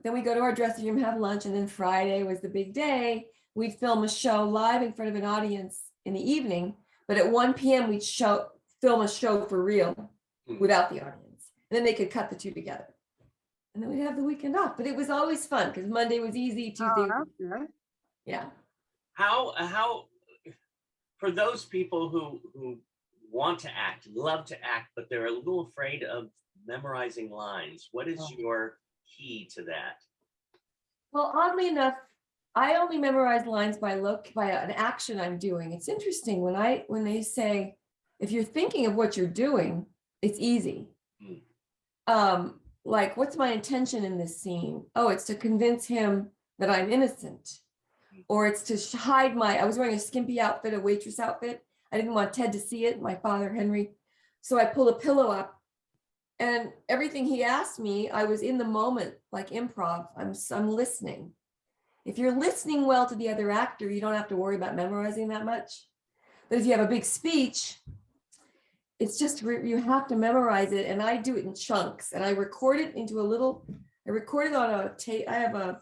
then we go to our dressing room, have lunch, and then Friday was the big day. We'd film a show live in front of an audience in the evening, but at 1 p.m. we'd film a show for real without the audience. And then they could cut the two together. And then we'd have the weekend off. But it was always fun because Monday was easy, Tuesday. Yeah. How for those people who want to act, love to act, but they're a little afraid of memorizing lines, what is your key to that? Well, oddly enough, I only memorize lines by an action I'm doing. It's interesting when they say, if you're thinking of what you're doing, it's easy. Like, what's my intention in this scene? Oh, it's to convince him that I'm innocent. Or it's to hide I was wearing a skimpy outfit, a waitress outfit. I didn't want Ted to see it, my father, Henry. So I pulled a pillow up, and everything he asked me, I was in the moment, like improv. I'm listening. If you're listening well to the other actor, you don't have to worry about memorizing that much. But if you have a big speech, it's just, you have to memorize it. And I do it in chunks, and I record it into I record it on a tape. I have a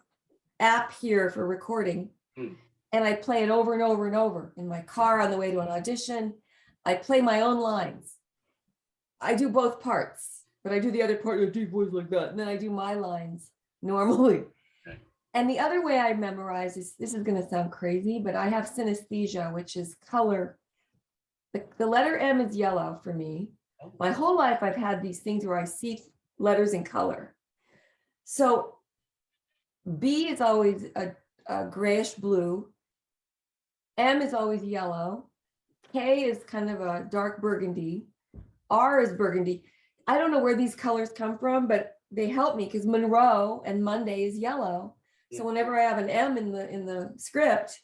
app here for recording, and I play it over and over and over in my car on the way to an audition. I play my own lines. I do both parts, but I do the other part in a deep voice like that. And then I do my lines normally. Okay. And the other way I memorize is, this is going to sound crazy, but I have synesthesia, which is color. The letter M is yellow for me. My whole life, I've had these things where I see letters in color. So B is always a grayish blue. M is always yellow. K is kind of a dark burgundy. R is burgundy. I don't know where these colors come from, but they help me because Monroe and Monday is yellow. So whenever I have an M in the script,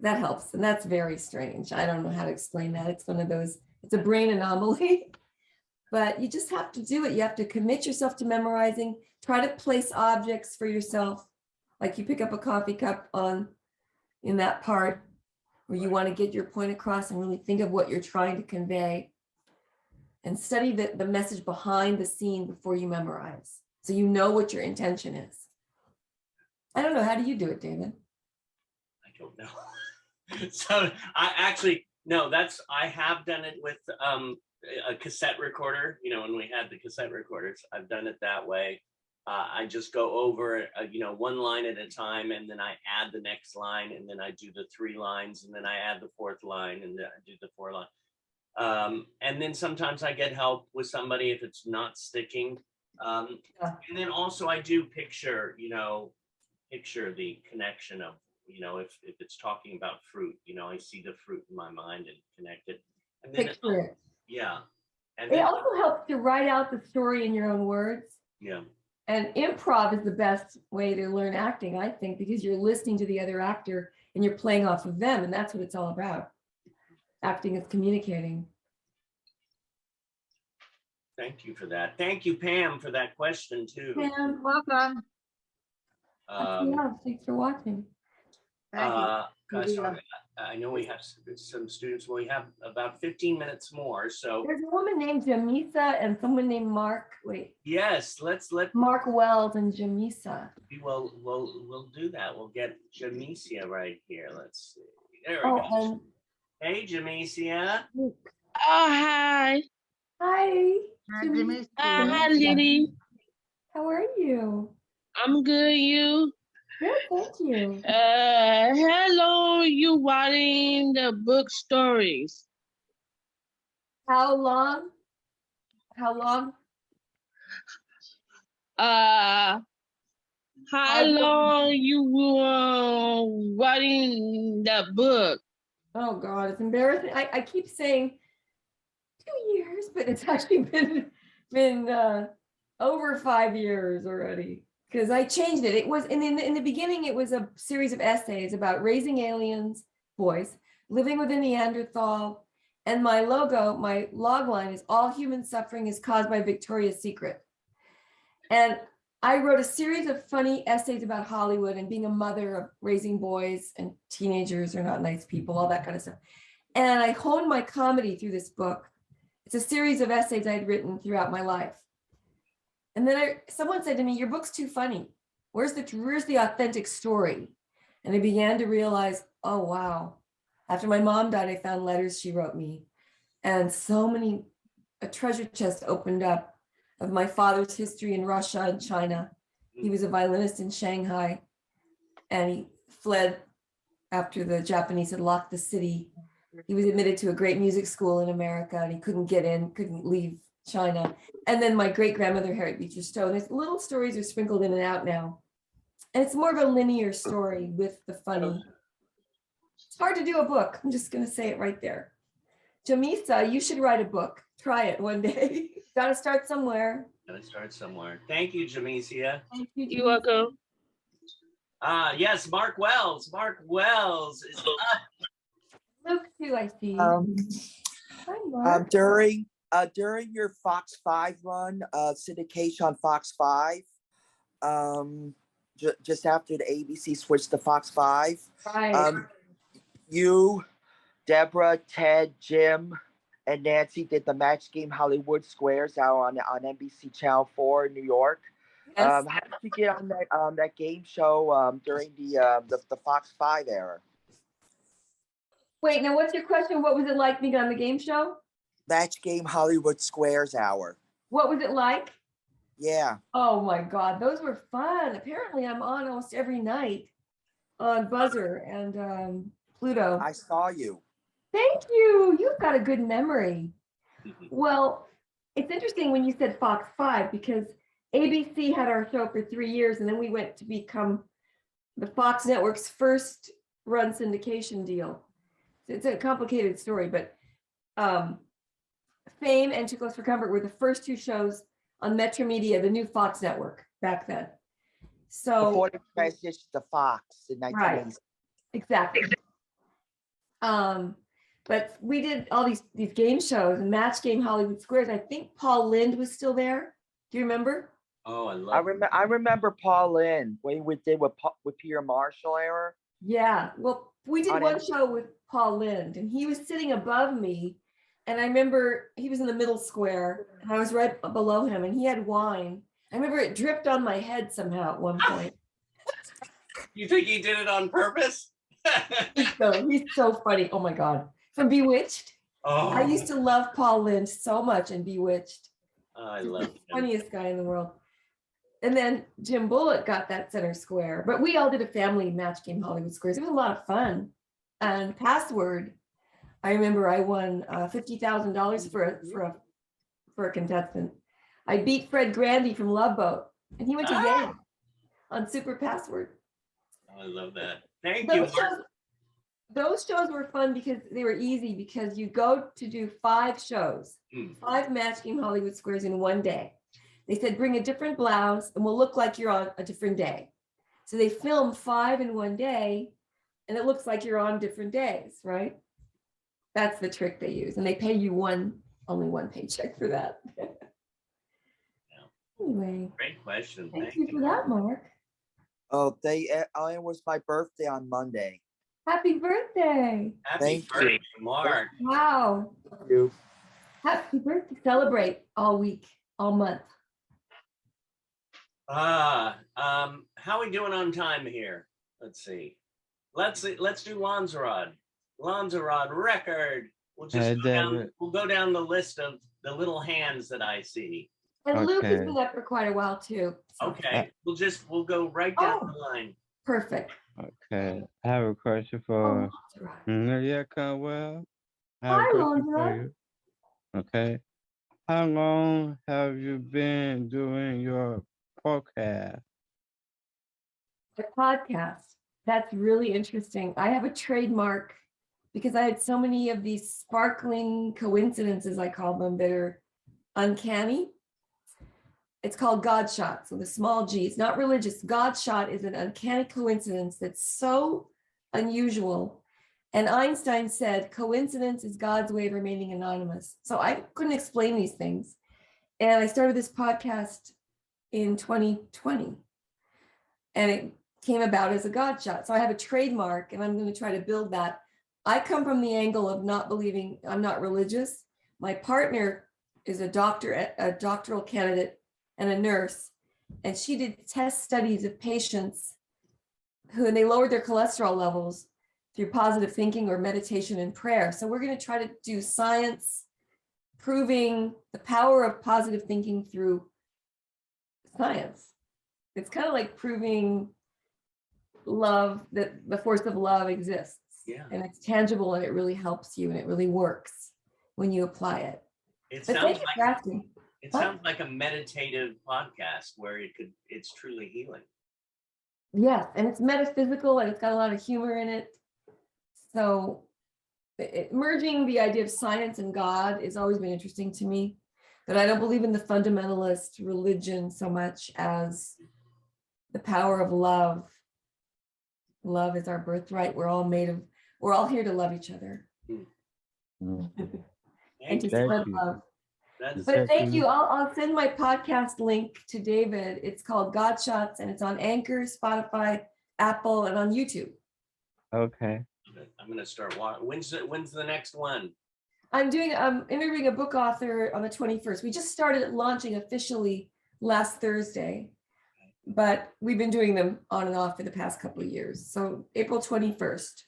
that helps. And that's very strange. I don't know how to explain that. It's one of those, it's a brain anomaly, but you just have to do it. You have to commit yourself to memorizing, try to place objects for yourself, like you pick up a coffee cup in that part where you want to get your point across, and really think of what you're trying to convey, and study the message behind the scene before you memorize, so you know what your intention is. I don't know, how do you do it, David? I don't know. So I actually, no, I have done it with a cassette recorder. You know, when we had the cassette recorders, I've done it that way. I just go over, one line at a time, and then I add the next line, and then I do the 3 lines, and then I add the 4th line, and then I do the 4 line. And then sometimes I get help with somebody if it's not sticking. And then also I do picture the connection of, if it's talking about fruit, I see the fruit in my mind and connect it. And then Picture it. Yeah. And It then, also helps to write out the story in your own words. yeah. And improv is the best way to learn acting, I think, because you're listening to the other actor and you're playing off of them, and that's what it's all about. Acting is communicating. Thank you for that. Thank you, Pam, for that question too. Pam, Welcome. yeah, thanks for watching. Thank you. Guys, I know we have some students. We have about 15 minutes more. So There's a woman named Jamisa and someone named Mark. Wait, yes, let Mark Wells and Jamisa. we'll do that. We'll get Jamesia right here. Let's see. There we Oh, go. and Hey, Jamesia. Oh, hi. hi. Jimmy. Hi, Liddy. How are you? I'm good. You? Good, thank you. How long you writing the book stories? How long? How long? How long you writing the book? Oh God, it's embarrassing. I keep saying 2 years, but it's actually been over 5 years already, because I changed it. It was in the beginning, it was a series of essays about raising aliens, boys, living with a Neanderthal, and my logo, my log line is all human suffering is caused by Victoria's Secret. And I wrote a series of funny essays about Hollywood and being a mother of raising boys, and teenagers are not nice people, all that kind of stuff. And I honed my comedy through this book. It's a series of essays I'd written throughout my life. And then someone said to me, your book's too funny. Where's the authentic story? And I began to realize, oh, wow. After my mom died, I found letters she wrote me. And a treasure chest opened up of my father's history in Russia and China. He was a violinist in Shanghai, and he fled after the Japanese had locked the city. He was admitted to a great music school in America, and he couldn't get in, couldn't leave China. And then my great grandmother, Harriet Beecher Stowe. There's little stories are sprinkled in and out now. And it's more of a linear story with the funny. It's hard to do a book. I'm just going to say it right there. Jamisa, you should write a book. Try it one day. Got to start somewhere. Thank you, Jamesia. Thank you. You're welcome. Yes, Mark Wells. Mark Wells is up. Luke too, I see. Hi, Mark. During your Fox 5 run, syndication on Fox 5, just after the ABC switched to Fox 5, Right. you, Deborah, Ted, Jim, and Nancy did the Match Game Hollywood Squares out on NBC Channel 4 in New York. Yes. How did you get on that game show during the Fox 5 era? Wait, now what's your question? What was it like being on the game show? Match Game Hollywood Squares hour. What was it like? Yeah. Oh my God, those were fun. Apparently I'm on almost every night on Buzzer and Pluto. I saw you. Thank you. You've got a good memory. Well, it's interesting when you said Fox 5, because ABC had our show for 3 years, and then we went to become the Fox Network's first run syndication deal. It's a complicated story, but Fame and Too Close for Comfort were the first 2 shows on Metro Media, the new Fox network back then. So before the transition to Fox in 1980s. Right, exactly. But we did all these game shows and Match Game Hollywood Squares. I think Paul Lynde was still there. Do you remember? Oh, I I love. remember Paul Lynn when we did with Peter Marshall era. Yeah, well, we did On one NBC. show with Paul Lind, and he was sitting above me, and I remember he was in the middle square, and I was right below him, and he had wine. I remember it dripped on my head somehow at one point. You think he did it on purpose? He's so funny. Oh my God. From Bewitched. Oh, I used to love Paul Lind so much in Bewitched. I He's love the him. funniest guy in the world. And then Jim Bullock got that center square, but we all did a family match game Hollywood Squares. It was a lot of fun. And Password, I remember I won $50,000 for a contestant. I beat Fred Grandy from Love Boat, and he went to Yale on Super Password. I love that. Thank you, Mark. Those shows were fun because they were easy, because you go to do 5 shows, 5 match game Hollywood Squares in one day. They said, bring a different blouse and we'll look like you're on a different day. So they film 5 in one day and it looks like you're on different days, right? That's the trick they use. And they pay you only one paycheck for that. Anyway. Great question. Thank you for that, Mark. Oh, it was my birthday on Monday. Happy birthday. Happy birthday, Mark. Wow. Thank you. Happy birthday. Celebrate all week, all month. How are we doing on time here? Let's see. Let's do Lanzarote. Lanzarote record. We'll just we'll go down the list of the little hands that I see. And Luke has been up for quite a while too. So. Okay. We'll go right down the line. Perfect. Okay. I have a question for Lydia Cornell. I have Hi, a question for Lanzarote. you. Okay. How long have you been doing your podcast? The podcast. That's really interesting. I have a trademark because I had so many of these sparkling coincidences, I call them, that are uncanny. It's called God shot. So the small g, it's not religious. God shot is an uncanny coincidence that's so unusual. And Einstein said, coincidence is God's way of remaining anonymous. So I couldn't explain these things. And I started this podcast in 2020. And it came about as a God shot. So I have a trademark and I'm going to try to build that. I come from the angle of not believing, I'm not religious. My partner is a doctor, a doctoral candidate and a nurse. And she did test studies of patients who, and they lowered their cholesterol levels through positive thinking or meditation and prayer. So we're going to try to do science proving the power of positive thinking through science. It's kind of like proving love, that the force of love exists. Yeah. And it's tangible and it really helps you and it really works when you apply it. It But sounds thank you for asking. it sounds like a meditative podcast where it's truly healing. Yes, and it's metaphysical and it's got a lot of humor in it. So merging the idea of science and God has always been interesting to me, but I don't believe in the fundamentalist religion so much as the power of love. Love is our birthright. We're all here to love each other. And to spread love. But thank you. I'll send my podcast link to David. It's called God Shots and it's on Anchor, Spotify, Apple, and on YouTube. Okay. I'm gonna start watching. When's the next one? I'm interviewing a book author on the 21st. We just started launching officially last Thursday, but we've been doing them on and off for the past couple of years. So April 21st.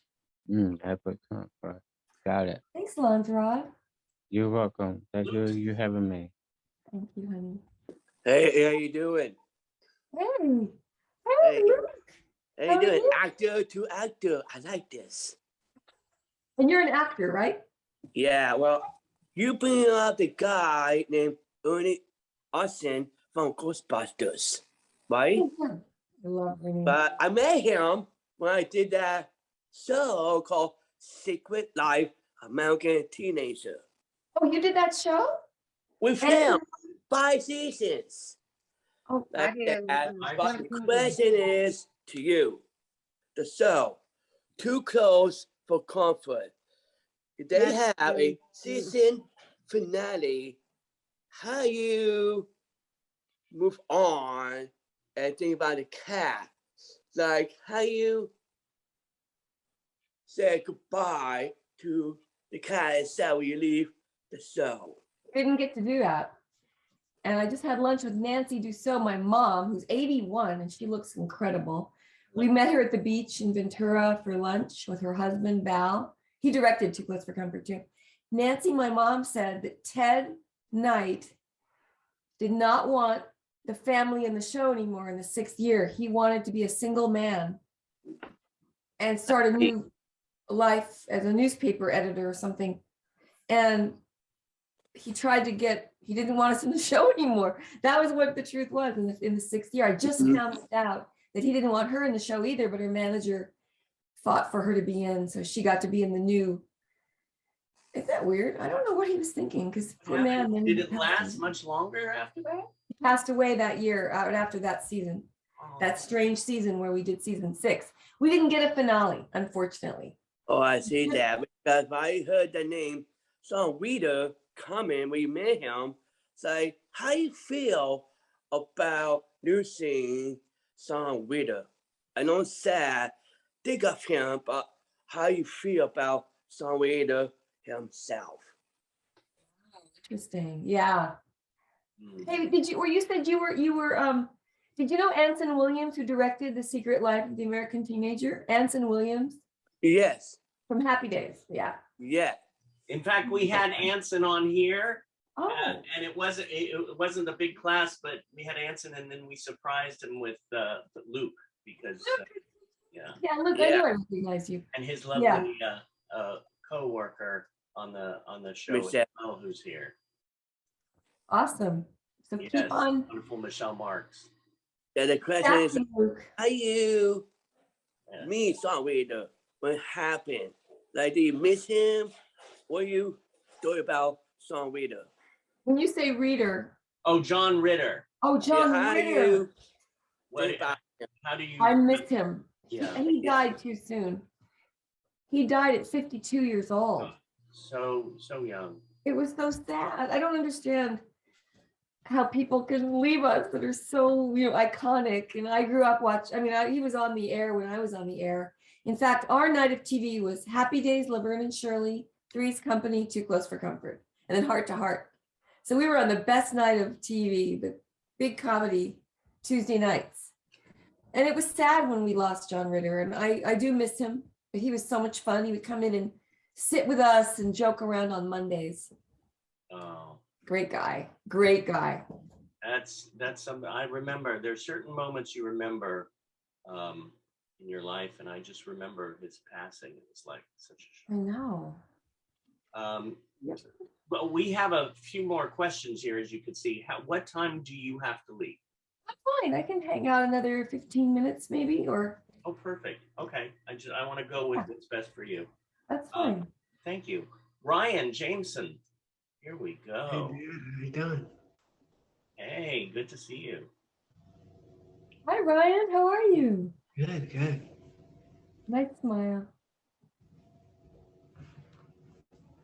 April 21st. Got it. Thanks, Lanzarote. You're welcome. Thank you having me. Thank you, honey. Hey, how you doing? Hey. Hey. How you doing? Actor to actor. I like this. And you're an actor, right? Yeah, well, you bring up the guy named Ernie Hudson from Ghostbusters, right? I love Ernie. But I met him when I did that show called Secret Life American Teenager. Oh, you did that show? With him, 5 seasons. Oh, But the question is to you, the show, Too Close for Comfort. If they have a season finale, how you move on and think about the cat. Like how you say goodbye to the cat itself when you leave the show. Didn't get to do that. And I just had lunch with Nancy Dussault, my mom, who's 81, and she looks incredible. We met her at the beach in Ventura for lunch with her husband, Val. He directed Too Close for Comfort, too. Nancy, my mom, said that Ted Knight did not want the family in the show anymore in the 6th year. He wanted to be a single man and start a new life as a newspaper editor or something. And he tried to he didn't want us in the show anymore. That was what the truth was in the 6th year. I just found out that he didn't want her in the show either, but her manager fought for her to be in, so she got to be in the new. Isn't that weird? I don't know what he was thinking, because poor man. Did it last much longer after that? He passed away that year, after that season, that strange season where we did season 6. We didn't get a finale, unfortunately. Oh, I see that. Because I heard the name, some reader coming when you met him, say, how you feel about losing some reader? I know it's sad. Think of him, but how you feel about some reader himself. Interesting. Yeah. Hey, did you said you were did you know Anson Williams, who directed The Secret Life of the American Teenager? Anson Williams? Yes. From Happy Days. Yeah. Yeah. In fact, we had Anson on here. Oh. And it wasn't a big class, but we had Anson, and then we surprised him with Luke, because Luke, I know I recognize you. and his lovely co-worker on the show, Michelle, who's here. Awesome. So Yes, keep on. wonderful Michelle Marks. Yeah, the question is, Luke. are you me, song reader, what happened? Like, do you miss him? What you story about song reader? When you say reader. Oh, John Ritter. Oh, John how Ritter. How do you? I miss him. Yeah. He died too soon. He died at 52 years old. So young. It was so sad. I don't understand how people can leave us that are so iconic. And I grew up he was on the air when I was on the air. In fact, our night of TV was Happy Days, Laverne and Shirley, Three's Company, Too Close for Comfort, and then Heart to Heart. So we were on the best night of TV, the big comedy Tuesday nights. And it was sad when we lost John Ritter. And I do miss him, but he was so much fun. He would come in and sit with us and joke around on Mondays. Oh. Great guy. Great guy. That's something I remember. There's certain moments you remember in your life, and I just remember his passing. It was like such a shock. I know. But we have a few more questions here, as you can see. What time do you have to leave? I'm fine. I can hang out another 15 minutes maybe, or. Oh, perfect. Okay. I want to go with what's best for you. That's fine. Thank you. Ryan Jameson. Here we go. Hey, man, how you doing? Hey, good to see you. Hi, Ryan. How are you? Good, good. Nice smile.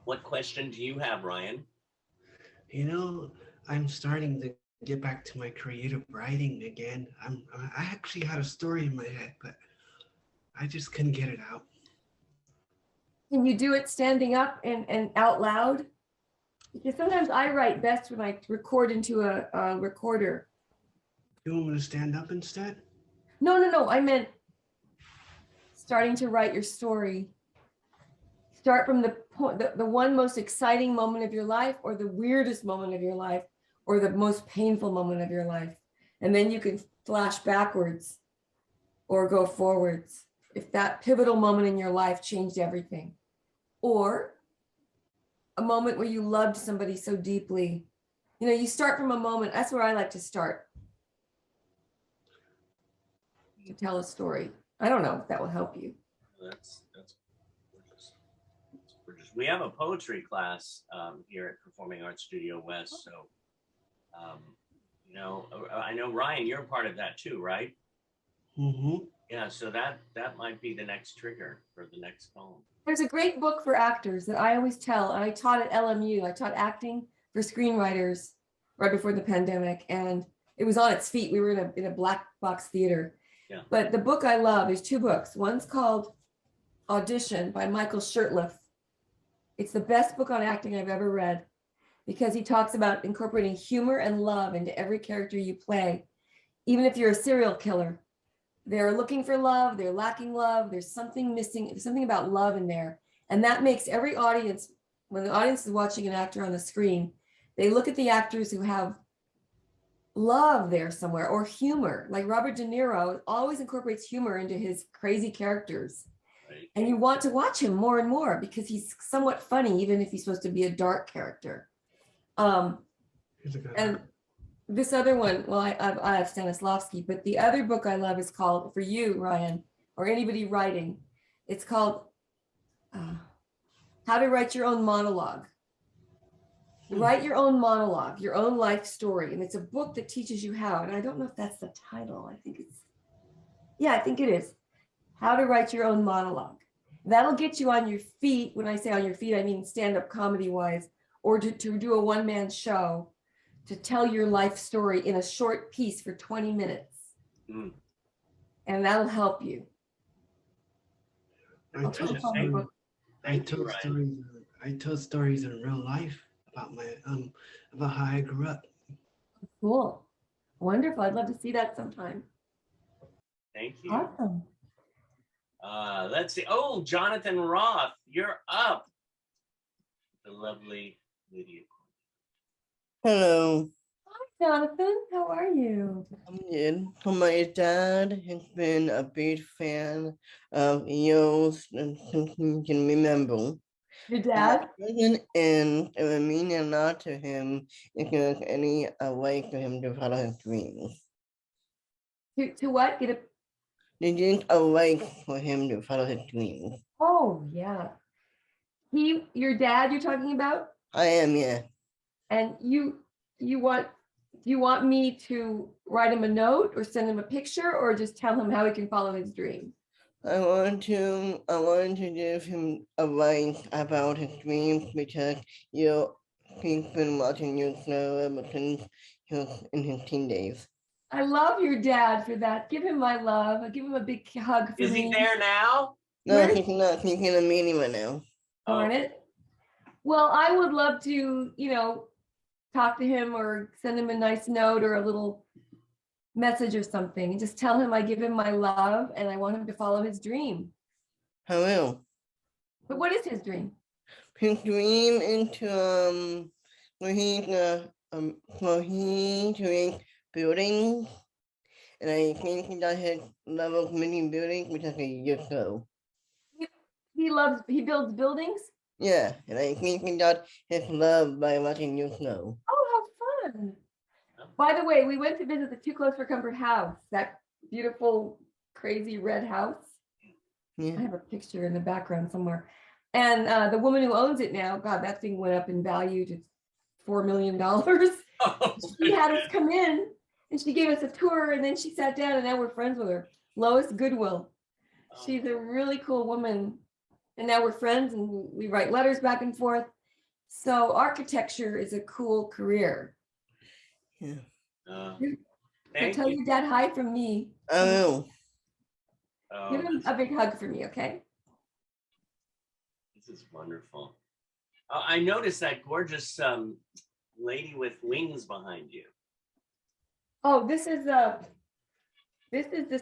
What question do you have, Ryan? You know, I'm starting to get back to my creative writing again. I actually had a story in my head, but I just couldn't get it out. Can you do it standing up and out loud? Because sometimes I write best when I record into a recorder. You want me to stand up instead? No. I meant starting to write your story. Start from the one most exciting moment of your life, or the weirdest moment of your life, or the most painful moment of your life. And then you can flash backwards or go forwards if that pivotal moment in your life changed everything. Or a moment where you loved somebody so deeply. You start from a moment. That's where I like to start. To tell a story. I don't know if that will help you. That's gorgeous. We have a poetry class here at Performing Arts Studio West. So, I know, Ryan, you're a part of that too, right? Mm-hmm. Yeah, so that might be the next trigger for the next poem. There's a great book for actors that I always tell. I taught at LMU. I taught acting for screenwriters right before the pandemic. And it was on its feet. We were in a black box theater. Yeah. But the book I love, there's two books. One's called Audition by Michael Shurtleff. It's the best book on acting I've ever read because he talks about incorporating humor and love into every character you play. Even if you're a serial killer, they're looking for love, they're lacking love, there's something missing, there's something about love in there. And that makes every audience, when the audience is watching an actor on the screen, they look at the actors who have love there somewhere, or humor. Like Robert De Niro always incorporates humor into his crazy characters. Right. And you want to watch him more and more because he's somewhat funny, even if he's supposed to be a dark character. And this other one, well, I have Stanislavski, but the other book I love is called, for you, Ryan, or anybody writing, it's called How to Write Your Own Monologue. Write your own monologue, your own life story. And it's a book that teaches you how, and I don't know if that's the title. I think it is. How to Write Your Own Monologue. That'll get you on your feet. When I say on your feet, I mean stand-up comedy wise, or to do a one-man show, to tell your life story in a short piece for 20 minutes. Mm. And that'll help you. I tell stories in real life about my about how I grew up. Cool. Wonderful. I'd love to see that sometime. Thank you. Awesome. Let's see. Oh, Jonathan Roth, you're up. The lovely Lydia. Hello. Hi, Jonathan. How are you? I'm good. My dad has been a big fan of yours and something can remember. Your dad? And it would mean a lot to him if there was any way for him to follow his dreams. To what? There is a way for him to follow his dreams. Oh, yeah. Your dad you're talking about? I am, yeah. And do you want me to write him a note or send him a picture or just tell him how he can follow his dream? I want to give him advice about his dreams because he's been watching you show ever since he was in his teen days. I love your dad for that. Give him my love. Give him a big hug for me. Is he there now? No, he's not. He's in a meeting right now. Darn it. Well, I would love to, talk to him or send him a nice note or a little message or something. Just tell him I give him my love and I want him to follow his dream. I will. But what is his dream? His dream is to where he creates buildings, and I think he does his love of many buildings, which is a year ago. He builds buildings? Yeah, and I think he got his love by watching you snow. Oh, how fun. By the way, we went to visit the Too Close for Comfort house, that beautiful, crazy red house. Yeah. I have a picture in the background somewhere. And the woman who owns it now, God, that thing went up in value to $4 million. She had us come in and she gave us a tour and then she sat down and now we're friends with her. Lois Goodwill. She's a really cool woman. And now we're friends and we write letters back and forth. So architecture is a cool career. Yeah. Tell your dad hi from me. I will. Give him a big hug for me, okay? This is wonderful. I noticed that gorgeous lady with wings behind you. Oh, this is the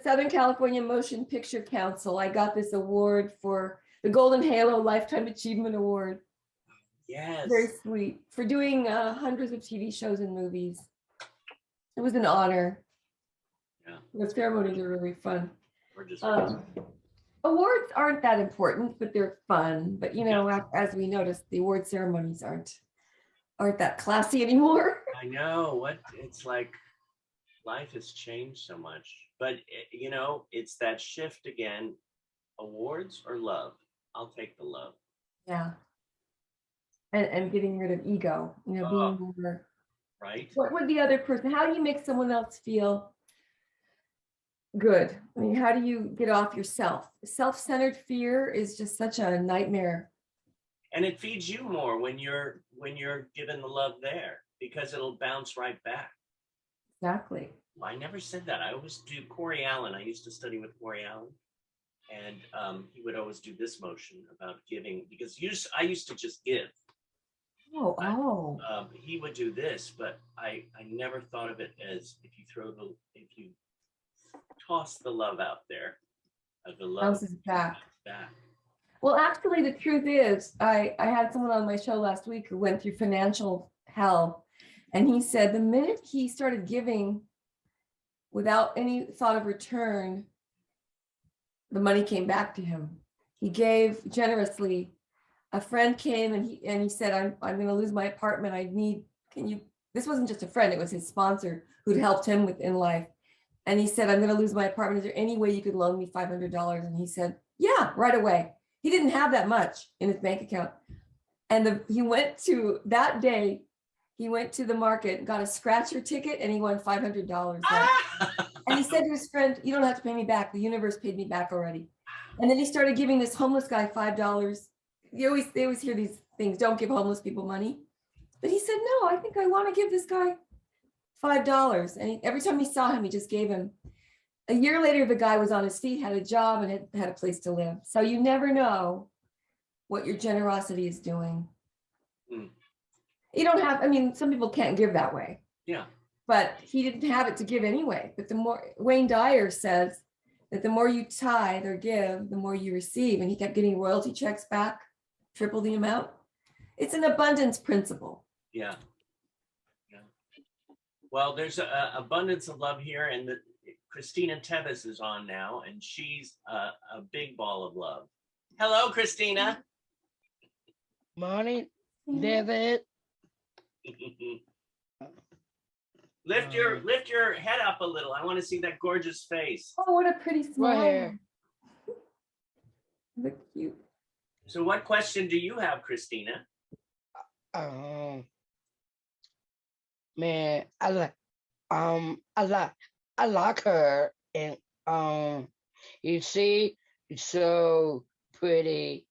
Southern California Motion Picture Council. I got this award for the Golden Halo Lifetime Achievement Award. Yes. Very sweet. For doing hundreds of TV shows and movies. It was an honor. Yeah. The ceremonies are really fun. Gorgeous. Awards aren't that important, but they're fun. But as we noticed, the award ceremonies aren't that classy anymore. I know it's like life has changed so much, but it's that shift again. Awards or love? I'll take the love. Yeah. And getting rid of ego, being more right. What would the other person, how do you make someone else feel good? I mean, how do you get off yourself? Self-centered fear is just such a nightmare. And it feeds you more when you're given the love there because it'll bounce right back. Exactly. Well, I never said that. I always do Corey Allen. I used to study with Corey Allen, and he would always do this motion about giving, because I used to just give. Oh. He would do this, but I never thought of it as if you toss the love out there, the love Bounces back. back. Well, actually, the truth is, I had someone on my show last week who went through financial hell, and he said the minute he started giving without any thought of return, the money came back to him. He gave generously. A friend came and he said, I'm going to lose my apartment. This wasn't just a friend, it was his sponsor who'd helped him in life. And he said, I'm going to lose my apartment. Is there any way you could loan me $500? And he said, yeah, right away. He didn't have that much in his bank account. And that day, he went to the market, got a scratcher ticket, and he won $500. And he said to his friend, you don't have to pay me back. The universe paid me back already. And then he started giving this homeless guy $5. They always hear these things, don't give homeless people money. But he said, no, I think I want to give this guy $5. And every time he saw him, he just gave him. A year later, the guy was on his feet, had a job, and had a place to live. So you never know what your generosity is doing. You don't have, some people can't give that way. Yeah. But he didn't have it to give anyway. But Wayne Dyer says that the more you tithe or give, the more you receive. And he kept getting royalty checks back, triple the amount. It's an abundance principle. Yeah. Well, there's an abundance of love here, and Christina Tevis is on now, and she's a big ball of love. Hello, Christina. Morning, David. Lift your head up a little. I want to see that gorgeous face. Oh, what a pretty smile. Right here. Look cute. So what question do you have, Christina? Man, I like her, and you see, so pretty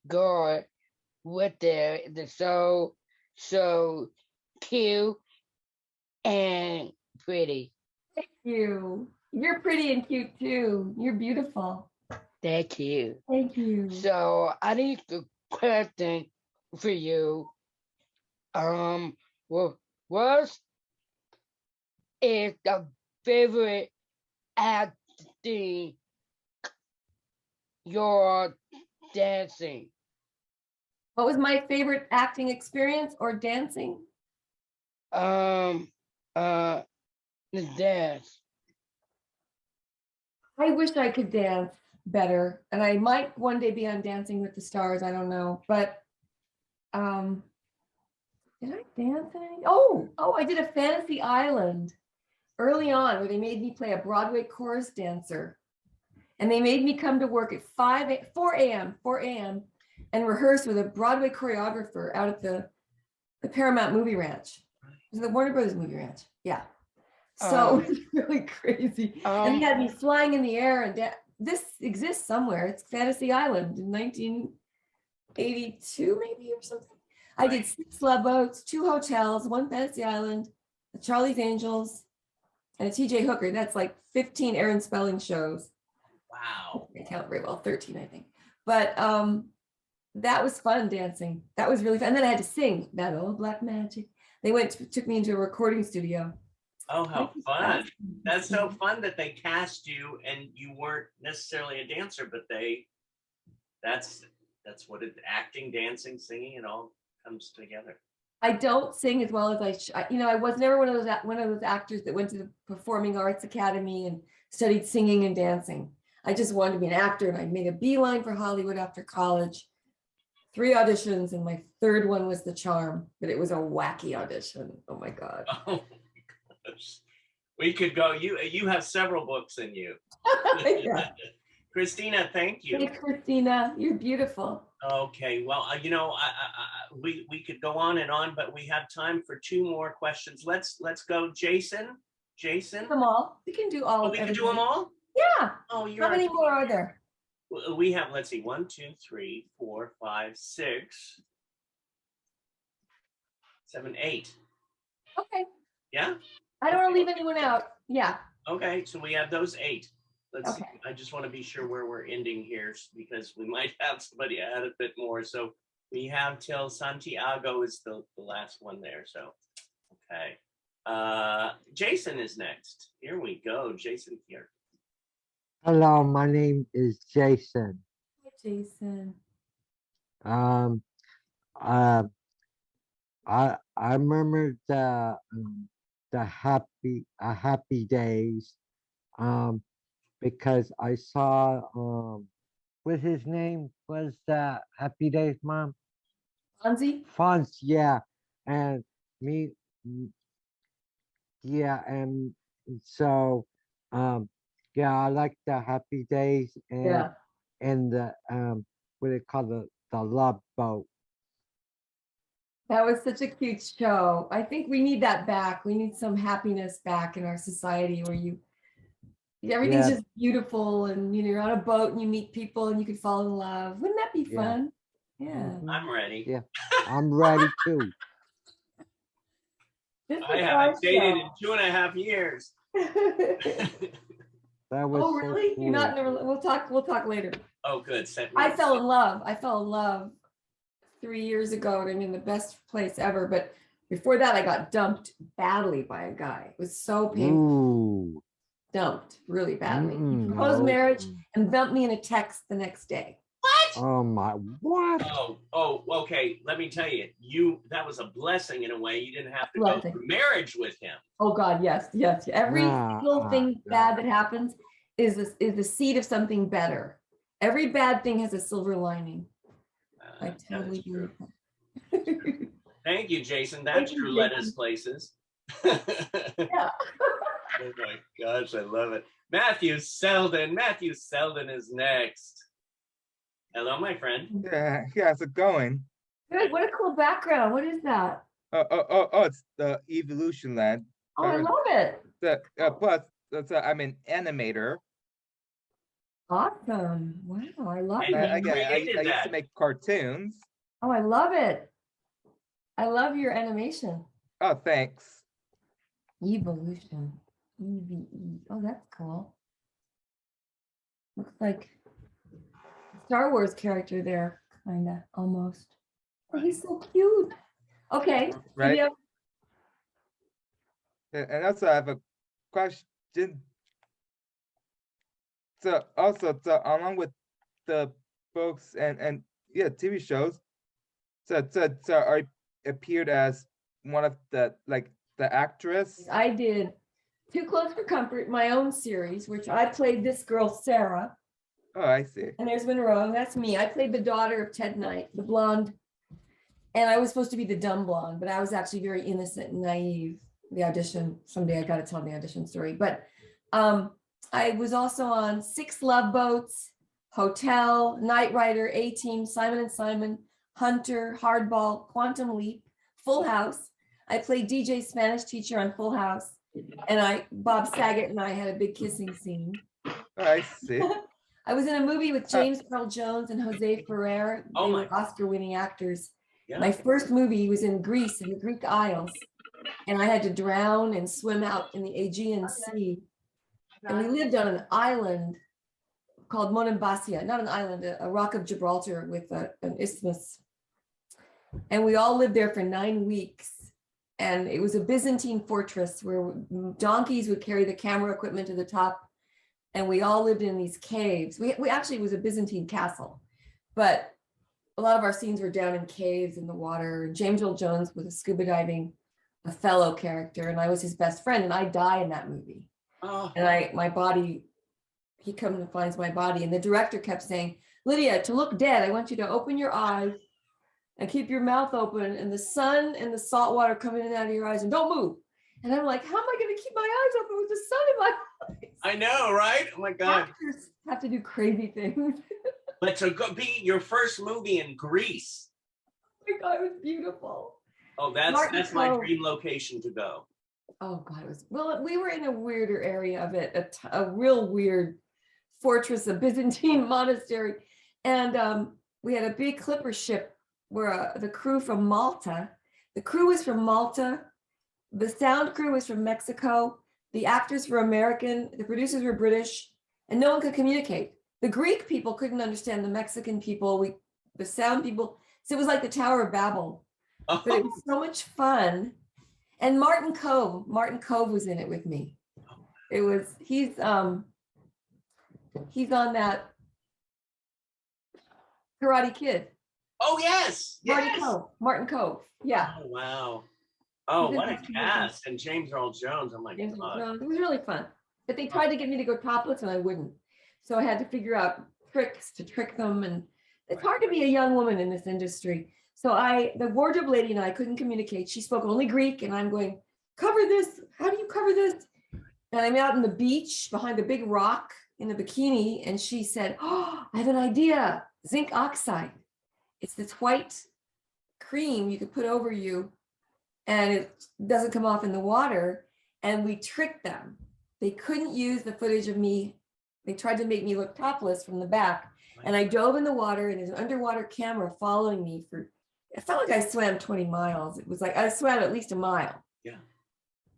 girl with the so cute and pretty. Thank you. You're pretty and cute too. You're beautiful. Thank you. Thank you. So I need a question for you. What is the favorite acting you're dancing? What was my favorite acting experience or dancing? The dance. I wish I could dance better, and I might one day be on Dancing with the Stars. I don't know, but did I dance any? Oh, I did a Fantasy Island early on where they made me play a Broadway chorus dancer, and they made me come to work at 4 a.m. and rehearse with a Broadway choreographer out at the Paramount Movie Ranch. It was the Warner Brothers Movie Ranch. Yeah. So it was really crazy. And he had me flying in the air, and this exists somewhere. It's Fantasy Island in 1982, maybe, or something. I did 6 Love Boats, 2 hotels, 1 Fantasy Island, a Charlie's Angels, and a TJ Hooker. That's like 15 Aaron Spelling shows. Wow. I count very well, 13, I think. But that was fun dancing. That was really fun. And then I had to sing that old black magic. They took me into a recording studio. Oh, how fun. That's so fun that they cast you and you weren't necessarily a dancer, but that's what acting, dancing, singing, it all comes together. I don't sing as well as I was never one of those actors that went to the Performing Arts Academy and studied singing and dancing. I just wanted to be an actor, and I made a beeline for Hollywood after college. 3 auditions, and my 3rd one was The Charm, but it was a wacky audition. Oh my God. Oh my gosh. We could go. You have several books in you. Yeah. Christina, thank you. Hey, Christina, you're beautiful. Okay, well, we could go on and on, but we have time for 2 more questions. Let's go, Jason. Them all. We can do all. Oh, we can do them all? Yeah. Oh, how many more are there? We have, let's see, 1, 2, 3, 4, 5, 6, 7, 8. Okay. Yeah. I don't want to leave anyone out. Yeah. Okay, so we have those 8. Let's see. Okay. I just want to be sure where we're ending here because we might have somebody add a bit more. So we have till Santiago is the last one there. So, okay. Jason is next. Here we go. Jason here. Hello, my name is Jason. Hi, Jason. Um, uh, I remember the happy days, because I saw what his name was, the Happy Days mom. Fonzie. Fonz, yeah, and me, yeah, and so yeah, I like the Happy Days Yeah. and the what they call the Love Boat. That was such a cute show. I think we need that back. We need some happiness back in our society where everything's Yeah. just beautiful and you're on a boat and you meet people and you could fall in love. Wouldn't that be Yeah. fun? Yeah. I'm ready. Yeah, I'm ready too. This is I our haven't dated in show. 2.5 years. That was Oh, so really? You're not cool. never. We'll talk later. Oh, good. Set me I up. fell in love 3 years ago, and I'm in the best place ever. But before that, I got dumped badly by a guy. It was so painful. Ooh. Dumped really badly. He Mm-mm, proposed no. marriage and dumped me in a text the next day. Oh my, what? Oh, okay. Let me tell you, that was a blessing in a way. You didn't have to go Blessing. through marriage with him. Oh God, yes. Every single thing bad that happens is the seed of something better. Every bad thing has a silver lining. I totally believe that. Thank you, Jason. That Thank you, sure led Jason. us places. Yeah. Oh my gosh, I love it. Matthew Selden is next. Hello, my friend. Yeah, how's it going? Good. What a cool background. What is that? It's the Evolution Land. Oh, I love it. Plus, I'm an animator. Awesome. Wow, I love And it. I used to make cartoons. Oh, I love it. I love your animation. Oh, thanks. Evolution. EVE. Oh, that's cool. Looks like a Star Wars character there, kinda, almost. Oh, he's so cute. Okay. so Right. you have- And also, I have a question. So along with the books and yeah, TV shows, so I appeared as one of the actress. I did Too Close for Comfort, my own series, which I played this girl, Sarah. Oh, I see. And there's Monroe, that's me. I played the daughter of Ted Knight, the blonde. And I was supposed to be the dumb blonde, but I was actually very innocent and naive. The audition, someday I got to tell the audition story. But I was also on 6 Love Boats, Hotel, Knight Rider, A-Team, Simon and Simon, Hunter, Hardball, Quantum Leap, Full House. I played DJ Spanish teacher on Full House. And Bob Saget and I had a big kissing scene. Oh, I see. I was in a movie with James Earl Jones and Jose Ferrer. Oh, they my. were Oscar-winning actors. Yeah. My first movie was in Greece, in the Greek Isles, and I had to drown and swim out in the Aegean Sea. And we lived on an island called Monembasia, not an island, a rock of Gibraltar with an isthmus. And we all lived there for 9 weeks. And it was a Byzantine fortress where donkeys would carry the camera equipment to the top. And we all lived in these caves. We actually, it was a Byzantine castle, but a lot of our scenes were down in caves in the water. James Earl Jones was a scuba diving, a fellow character, and I was his best friend, and I die in that movie. Oh. And my body, he comes and finds my body, and the director kept saying, Lydia, to look dead, I want you to open your eyes and keep your mouth open, and the sun and the salt water coming in and out of your eyes, and don't move. And I'm like, how am I going to keep my eyes open with the sun in my eyes? I know, right? Oh my God. Actors have to do crazy things. But to be your first movie in Greece. Oh my God, it was beautiful. Oh, that's my Martin dream location to go. Oh God, it was, well, we were in a weirder area of it, a real weird fortress, a Byzantine monastery. And we had a big clipper ship where the crew from Malta, the crew was from Malta, the sound crew was from Mexico, the actors were American, the producers were British, and no one could communicate. The Greek people couldn't understand the Mexican people, the sound people. So it was like the Tower of Babel. But it was so much fun. And Martin Cove was in it with me. He's on that Karate Kid. Oh yes, Martin Cove. Yeah. Oh wow. Oh, what a cast! And James Earl Jones. Oh my James Earl god. Jones. It was really fun. But they tried to get me to go topless and I wouldn't. So I had to figure out tricks to trick them. And it's hard to be a young woman in this industry. So the wardrobe lady and I couldn't communicate. She spoke only Greek and I'm going, cover this. How do you cover this? And I'm out on the beach behind a big rock in a bikini. And she said, oh, I have an idea. Zinc oxide. It's this white cream you could put over you and it doesn't come off in the water. And we tricked them. They couldn't use the footage of me. They tried to make me look topless from the back. And I dove in the water and there's an underwater camera following me it felt like I swam 20 miles. It was like I swam at least a mile. Yeah.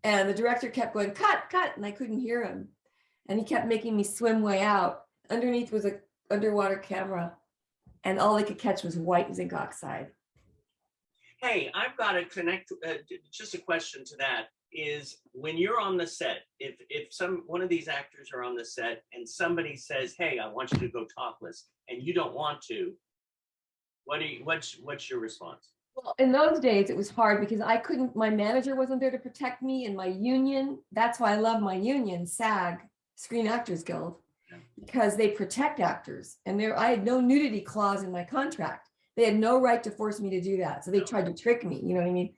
And the director kept going, cut, cut. And I couldn't hear him. And he kept making me swim way out. Underneath was an underwater camera. And all they could catch was white zinc oxide. Hey, I've got to connect. Just a question to that is when you're on the set, if one of these actors are on the set and somebody says, "Hey, I want you to go topless," and you don't want to, what's your response? Well, in those days, it was hard because I couldn't. My manager wasn't there to protect me, and my union. That's why I love my union, SAG, Screen Actors Guild, because they protect actors, and I had no nudity clause in my contract. They had no right to force me to do that. So they tried to trick me, you know what I mean?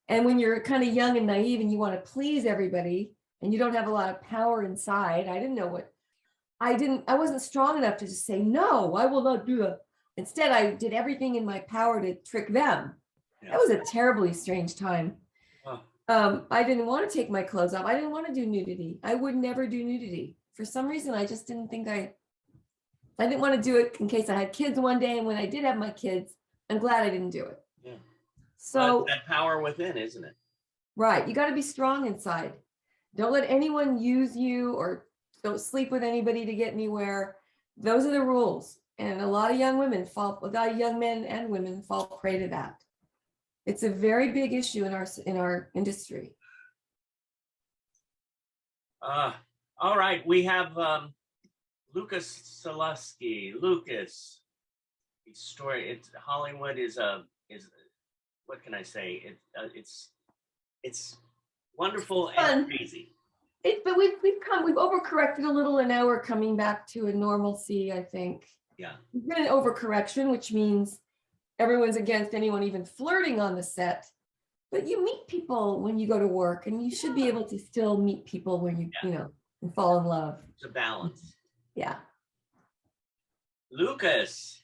And when you're kind of young and naive and you want to please everybody and you don't have a lot of power inside, I wasn't strong enough to just say, no, I will not do it. Instead, I did everything in my power to trick them. Yeah. That was a terribly strange time. Huh. I didn't want to take my clothes off. I didn't want to do nudity. I would never do nudity. For some reason, I just didn't think I didn't want to do it in case I had kids one day. And when I did have my kids, I'm glad I didn't do it. Yeah. So that power within, isn't it? Right. You got to be strong inside. Don't let anyone use you or don't sleep with anybody to get anywhere. Those are the rules. And a lot of young men and women fall prey to that. It's a very big issue in our industry. All right. We have Lucas Salusky. Lucas, Hollywood is what can I say? It's wonderful and crazy. But we've overcorrected a little, and now we're coming back to a normalcy, I think. Yeah. There's been an overcorrection, which means everyone's against anyone even flirting on the set. But you meet people when you go to work, and you should be able to still meet people when you and fall in love. It's a balance. Yeah. Lucas.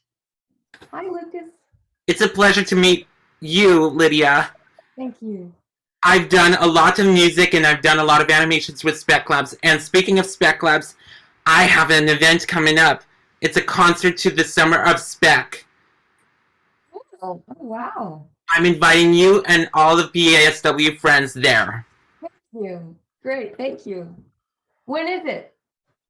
Hi, Lucas. It's a pleasure to meet you, Lydia. Thank you. I've done a lot of music and I've done a lot of animations with Spec Labs. And speaking of Spec Labs, I have an event coming up. It's a concert to the Summer of Spec. Oh, wow. I'm inviting you and all of BASW friends there. Thank you. Great. Thank you. When is it?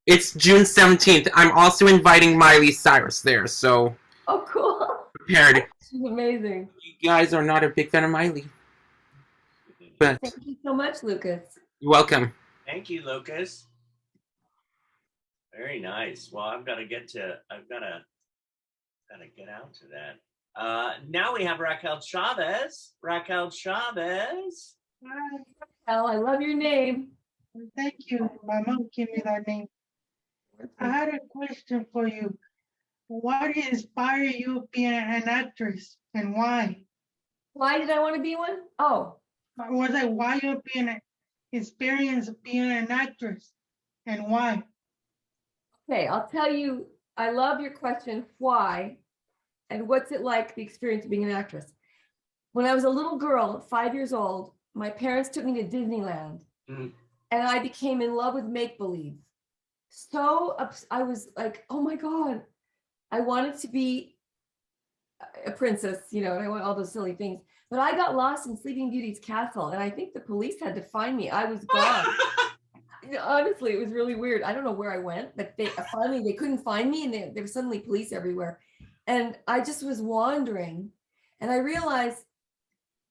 It's June 17th. I'm also inviting Miley Cyrus there, so... Oh, cool. Prepared. She's amazing. You guys are not a big fan of Miley. But thank you so much, Lucas. You're welcome. Thank you, Lucas. Very nice. Well, I've got to get out to that. Now we have Raquel Chavez. Raquel Chavez. Hi. Raquel, I love your name. Thank you. My mom gave me that name. I had a question for you. What inspired you being an actress and why? Why did I want to be one? Oh. Was like why you being an experience of being an actress and why? Okay, I'll tell you, I love your question, why, and what's it like, the experience of being an actress. When I was a little girl, 5 years old, my parents took me to Disneyland, and I became in love with make-believe. I was like, oh my God, I wanted to be a princess, and I want all those silly things. But I got lost in Sleeping Beauty's castle, and I think the police had to find me. I was gone. Honestly, it was really weird. I don't know where I went, but they couldn't find me, and there were suddenly police everywhere. And I just was wandering, and I realized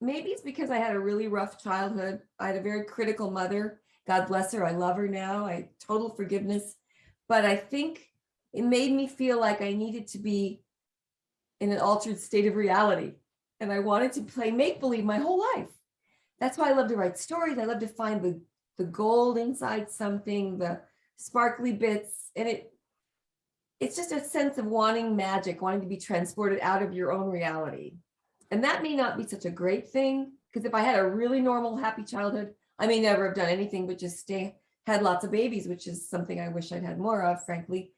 maybe it's because I had a really rough childhood. I had a very critical mother. God bless her. I love her now. I total forgiveness. But I think it made me feel like I needed to be in an altered state of reality. And I wanted to play make-believe my whole life. That's why I love to write stories. I love to find the gold inside something, the sparkly bits. And it's just a sense of wanting magic, wanting to be transported out of your own reality. And that may not be such a great thing, because if I had a really normal, happy childhood, I may never have done anything but just had lots of babies, which is something I wish I'd had more of, frankly.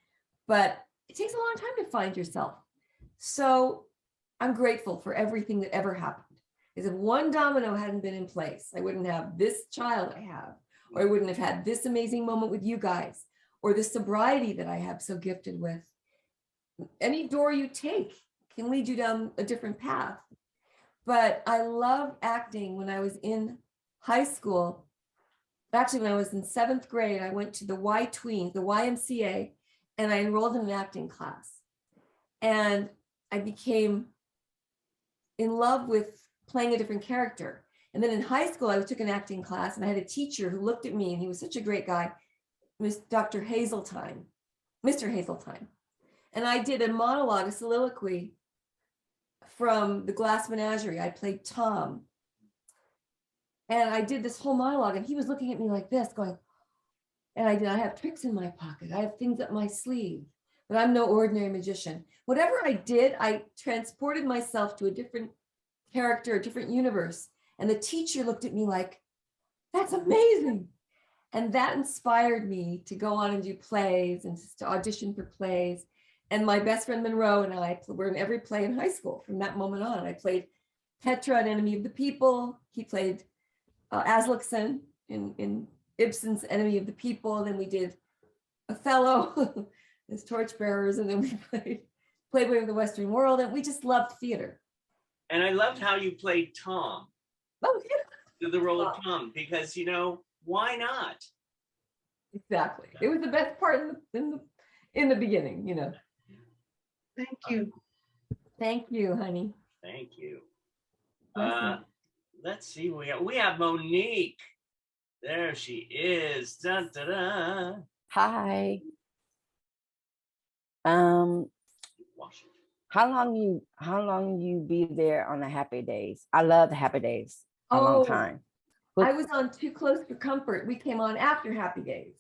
But it takes a long time to find yourself. So I'm grateful for everything that ever happened. Because if one domino hadn't been in place, I wouldn't have this child I have, or I wouldn't have had this amazing moment with you guys, or the sobriety that I have so gifted with. Any door you take can lead you down a different path. But I love acting. When I was in high school, actually when I was in 7th grade, I went to the Y-Tween, the YMCA, and I enrolled in an acting class. And I became in love with playing a different character. And then in high school, I took an acting class, and I had a teacher who looked at me, and he was such a great guy, Dr. Hazeltine, Mr. Hazeltine. And I did a monologue, a soliloquy from The Glass Menagerie. I played Tom. And I did this whole monologue, and he was looking at me like this, going, and I have tricks in my pocket. I have things up my sleeve, but I'm no ordinary magician. Whatever I did, I transported myself to a different character, a different universe. And the teacher looked at me like, that's amazing. And that inspired me to go on and do plays and to audition for plays. And my best friend Monroe and I were in every play in high school from that moment on. I played Petra, an enemy of the people. He played Aslaksen in Ibsen's Enemy of the People. Then we did Othello as torchbearers, and then we played Playboy of the Western World, and we just loved theater. And I loved how you played Tom. Oh, yeah. The role of Tom, because, why not? Exactly. It was the best part in the beginning, Thank you. Thank you, honey. Thank you. Awesome. Let's see. We have Monique. There she is. Dun, dun, dun. Hi. How long you be there on the happy days? I love the happy days. A long time. I was on Too Close for Comfort. We came on after Happy Days.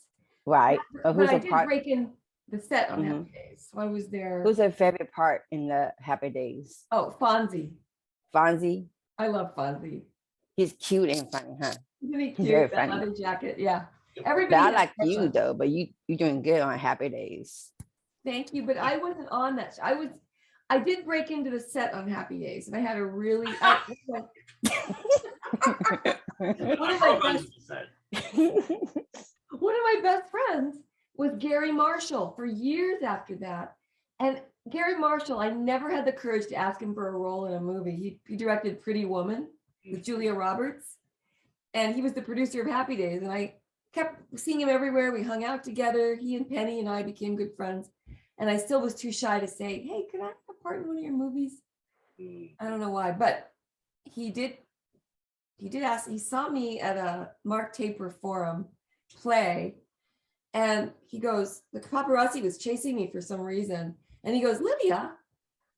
Right. But I did break in the set on Happy Days. So I was there. Who's your favorite part in the happy days? Oh, Fonzie. Fonzie? I love Fonzie. He's cute and funny, huh? Isn't he He's cute? very That funny. leather jacket. Yeah. But Everybody I has like crush you on- though, but you're doing good on happy days. Thank you. But I wasn't on that. I did break into the set on Happy Days, and I had a really one of my best friends was Gary Marshall for years after that. And Gary Marshall, I never had the courage to ask him for a role in a movie. He directed Pretty Woman with Julia Roberts, and he was the producer of Happy Days. And I kept seeing him everywhere. We hung out together. He and Penny and I became good friends. And I still was too shy to say, hey, could I have a part in one of your movies? I don't know why, but he did ask. He saw me at a Mark Taper Forum play, and he goes, the paparazzi was chasing me for some reason. And he goes, Lydia,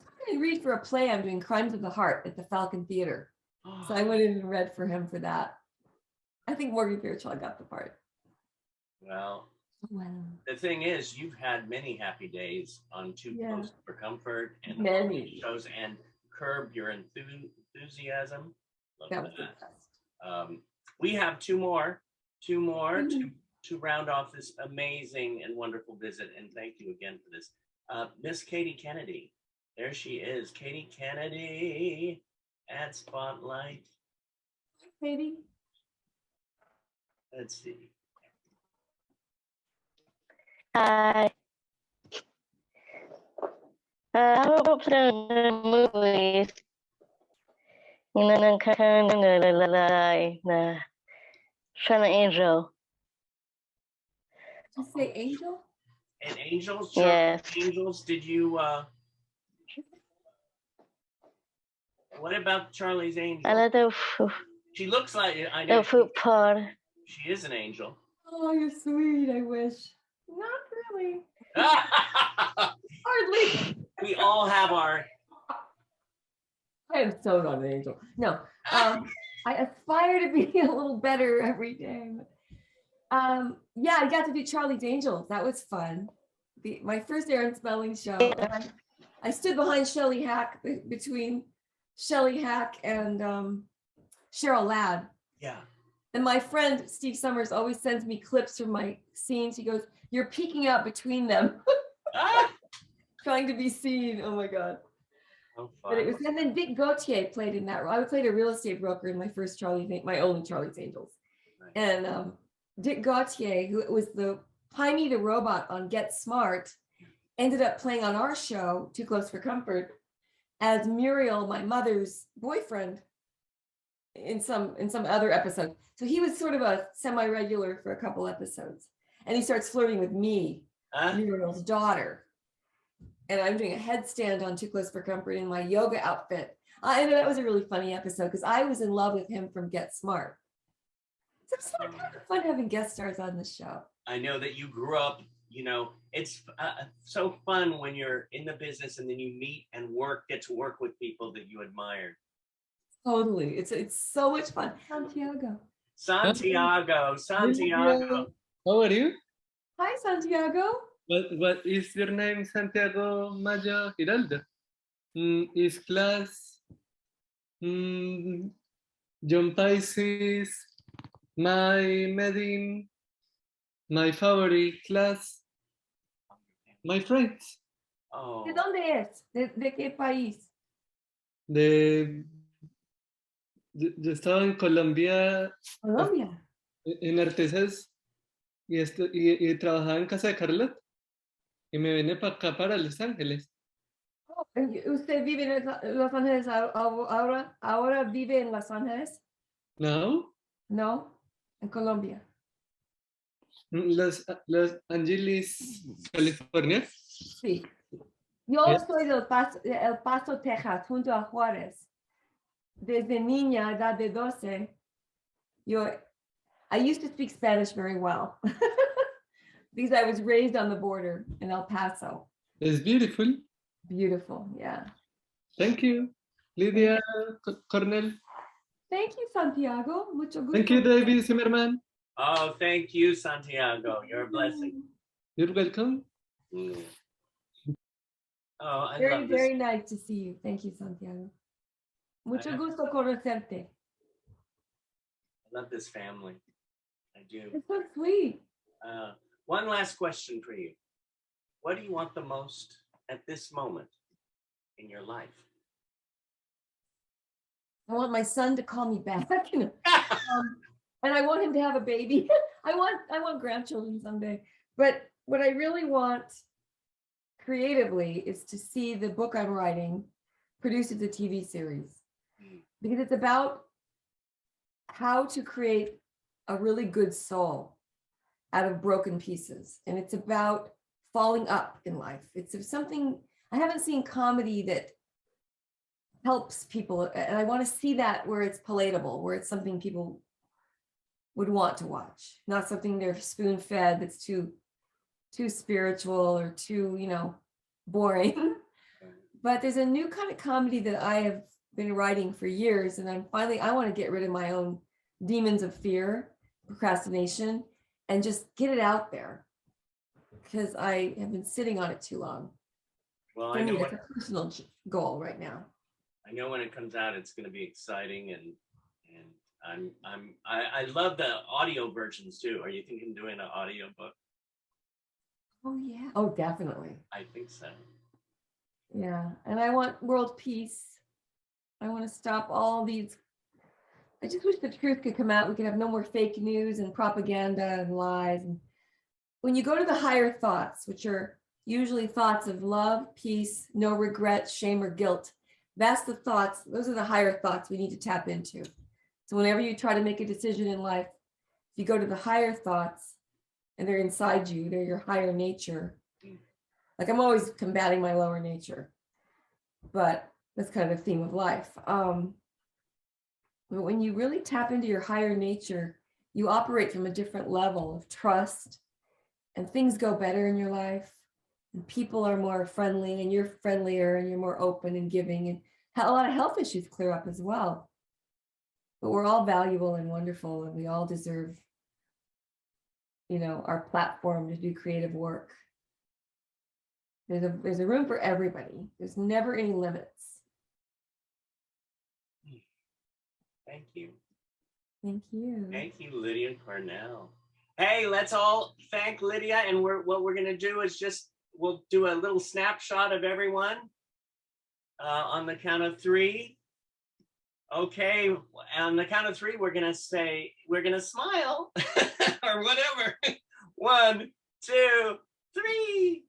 I'm going to read for a play I'm doing, Crimes of the Heart, at the Falcon Theater. So I went in and read for him for that. I think Morgan Fairchild got the part. Well, the thing is, you've had many happy days on Too Close for Comfort and many shows, and Curb Your Enthusiasm. Love That was that. We have two more to round off this amazing and wonderful visit. And thank you again for this. Miss Katie Kennedy. There she is. Katie Kennedy at Spotlight. Katie. Let's see. Hi. I hope some movies. Angel. Did you say angel? And Angels, Charlie's Angels, did you, what about Charlie's Angels? Another She looks like, I know, fruit pod. she is an angel. Oh, you're sweet. I wish. Not really. Hardly. We all have our. I am so not an angel. No. I aspire to be a little better every day. Yeah, I got to do Charlie's Angels. That was fun. My first Aaron Spelling show. And I stood behind Shelley Hack, between Shelley Hack and Cheryl Ladd. Yeah. And my friend Steve Summers always sends me clips from my scenes. He goes, "You're peeking out between them." Trying to be seen. Oh my God. Oh, but it was, and then Vic Gautier played in that role. I played a real estate broker in my first my only Charlie's Angels. Right. And Dick Gautier, who was the Piney the robot on Get Smart, ended up playing on our show, Too Close for Comfort, as Muriel, my mother's boyfriend, in some other episode. So he was sort of a semi-regular for a couple episodes. And he starts flirting with me, Muriel's daughter. And I'm doing a headstand on Too Close for Comfort in my yoga outfit. And that was a really funny episode because I was in love with him from Get Smart. So it's kind of fun having guest stars on the show. I know that you grew up, you know, it's so fun when you're in the business and then you meet and get to work with people that you admired. Totally. It's so much fun. Santiago. How are you? Hi, Santiago. What is your name, Santiago Mayo Giraldo? Is class John Pisces, my Medin, my favorite class, my friends. Oh. ¿De dónde es? ¿De qué país? Yo estaba en Colombia. Colombia. En Artesas y trabajaba en casa de Carla. Y me vine para acá, para Los Ángeles. ¿Usted vive en Los Ángeles ahora vive en Los Ángeles? No. No, en Colombia. Los Ángeles, California. Sí. Yo soy del El Paso, Texas, junto a Juárez. Desde niña, edad de 12, I used to speak Spanish very well. Because I was raised on the border in El Paso. It's beautiful. Beautiful, yeah. Thank you, Lydia Cornell. Thank you, Santiago. Mucho gusto. Thank you, David Zimmerman. Oh, thank you, Santiago. You're a blessing. You're welcome. Oh, I very, love this. very nice to see you. Thank you, Santiago. Mucho gusto conocerte. I love this family. I do. It's so sweet. One last question for you. What do you want the most at this moment in your life? I want my son to call me back. And I want him to have a baby. I want grandchildren someday. But what I really want creatively is to see the book I'm writing produced as a TV series. Because it's about how to create a really good soul out of broken pieces. And it's about falling up in life. It's something, I haven't seen comedy that helps people. And I want to see that where it's palatable, where it's something people would want to watch, not something they're spoon fed that's too spiritual or too, boring. But there's a new kind of comedy that I have been writing for years. And I want to get rid of my own demons of fear, procrastination, and just get it out there because I have been sitting on it too long. Well, For I know me, it's a personal goal right now. I know when it comes out, it's going to be exciting, and I love the audio versions too. Are you thinking of doing an audio book? Oh yeah. Oh, definitely. I think so. Yeah, and I want world peace. I want to stop all these. I just wish the truth could come out. We could have no more fake news and propaganda and lies. And when you go to the higher thoughts, which are usually thoughts of love, peace, no regret, shame, or guilt, That's the thoughts. Those are the higher thoughts we need to tap into. So whenever you try to make a decision in life, if you go to the higher thoughts and they're inside you, they're your higher nature. Like I'm always combating my lower nature, but that's kind of the theme of life. But when you really tap into your higher nature, you operate from a different level of trust, and things go better in your life, and people are more friendly, and you're friendlier, and you're more open and giving, and a lot of health issues clear up as well. But we're all valuable and wonderful, and we all deserve, our platform to do creative work. There's a room for everybody. There's never any limits. Thank you. Thank you. Thank you, Lydia Cornell. Hey, let's all thank Lydia. And what we're going to do is we'll do a little snapshot of everyone on the count of 3. Okay, on the count of 3, we're going to smile or whatever. 1, 2, 3.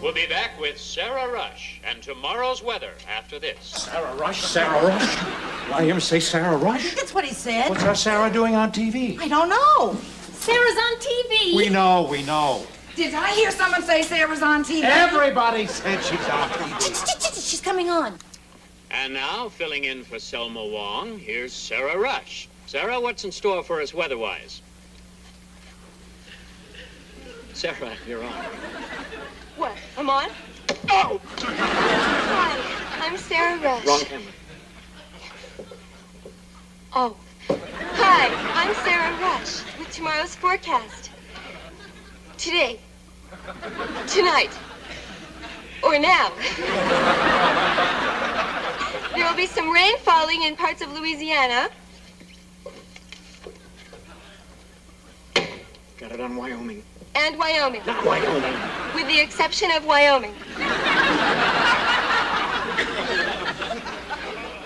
We'll be back with Sarah Rush and tomorrow's weather after this. Sarah Rush? Sarah Rush? Did I hear him say Sarah Rush? That's what he said. What's our Sarah doing on TV? I don't know. Sarah's on TV. We know. Did I hear someone say Sarah's on TV? Everybody said she's on TV. She's coming on. And now, filling in for Selma Wong, here's Sarah Rush. Sarah, what's in store for us weather-wise? Sarah, you're on. What? I'm on? Oh! Hi, I'm Sarah Rush. Wrong camera. Oh. Hi, I'm Sarah Rush with tomorrow's forecast. Today. Tonight. Or now. There will be some rain falling in parts of Louisiana. Got it on Wyoming. And Wyoming. Not Wyoming. With the exception of Wyoming.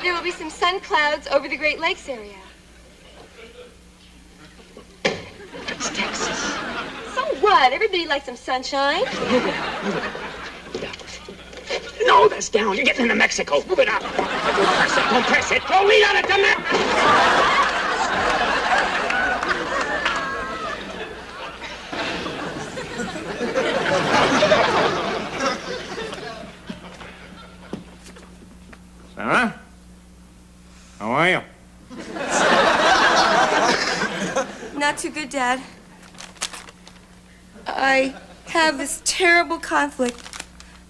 There will be some sun clouds over the Great Lakes area. It's Texas. So what? Everybody likes some sunshine. No, that's down. You're getting into Mexico. Move it up. Don't press it. Don't lean on it to Mexico. Sarah? How are you? Not too good, Dad. I have this terrible conflict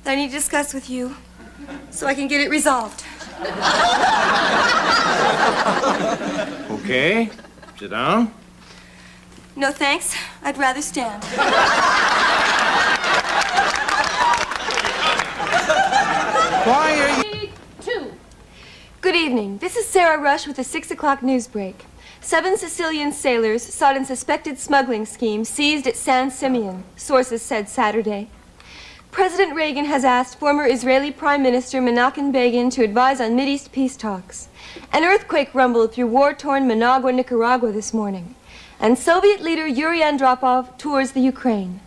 that I need to discuss with you so I can get it resolved. Okay. Sit down. No, thanks. I'd rather stand. Why are you... Good evening. This is Sarah Rush with the 6 o'clock news break. 7 Sicilian sailors sought in suspected smuggling scheme seized at San Simeon, sources said Saturday. President Reagan has asked former Israeli Prime Minister Menachem Begin to advise on Mideast peace talks. An earthquake rumbled through war-torn Managua, Nicaragua this morning. And Soviet leader Yuri Andropov tours the Ukraine.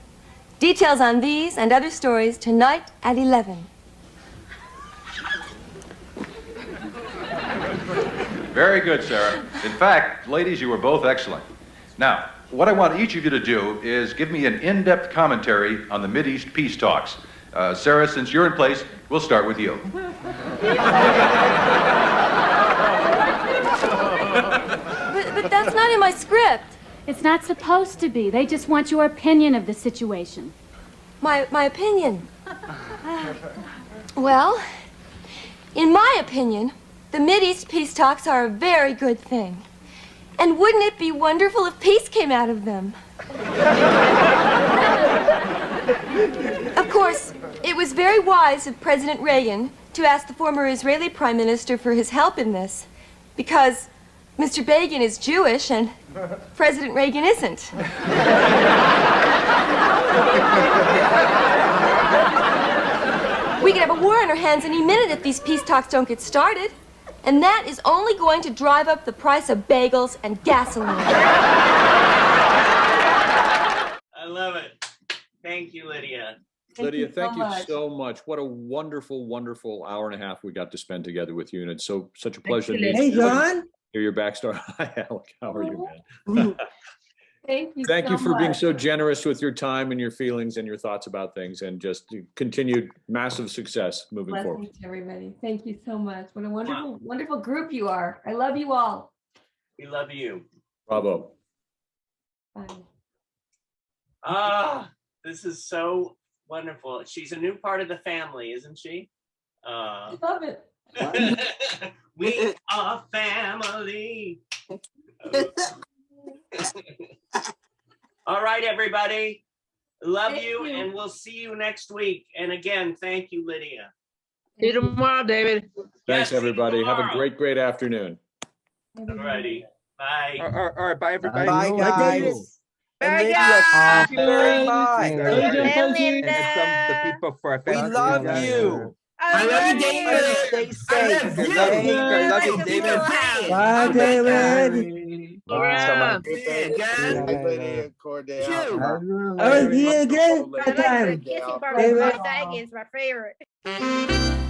Details on these and other stories tonight at 11. Very good, Sarah. In fact, ladies, you were both excellent. Now, what I want each of you to do is give me an in-depth commentary on the Mideast peace talks. Sarah, since you're in place, we'll start with you. But that's not in my script. It's not supposed to be. They just want your opinion of the situation. My opinion? Well, in my opinion, the Mideast peace talks are a very good thing. And wouldn't it be wonderful if peace came out of them? Of course, it was very wise of President Reagan to ask the former Israeli Prime Minister for his help in this, because Mr. Begin is Jewish and President Reagan isn't. We could have a war on our hands any minute if these peace talks don't get started. And that is only going to drive up the price of bagels and gasoline. love it. Thank you, Lydia. Lydia, thank you much. so much. What a wonderful, wonderful hour and a half we got to spend together with you. And it's such a pleasure to Hey, John. hear your backstory. Hi, Alec. How are you, man? Thank you. Thank so you for being much. so generous with your time and your feelings and your thoughts about things, and just continued massive success moving forward. Blessings to everybody. Thank you so much. What a wonderful, wonderful group you are. I love you all. We love you. Bravo. Bye. Ah, this is so wonderful. She's a new part of the family, isn't she? I love it. We are family. All right, everybody. Love Thank you, you. and we'll see you next week. And again, thank you, Lydia. See you tomorrow, David. Thanks, everybody. Have a tomorrow. great afternoon. All righty. Bye. All right, bye, everybody. Bye, guys. And Bye, Lydia, guys. thank you very much. Bye, And from the people for We love you. I love you, David. Stay safe. I love you. Okay? I love you, David. Bye, David. Yeah. Lydia Cornell. I will see you again I like sometime. the kissing part David. with my dad is my favorite.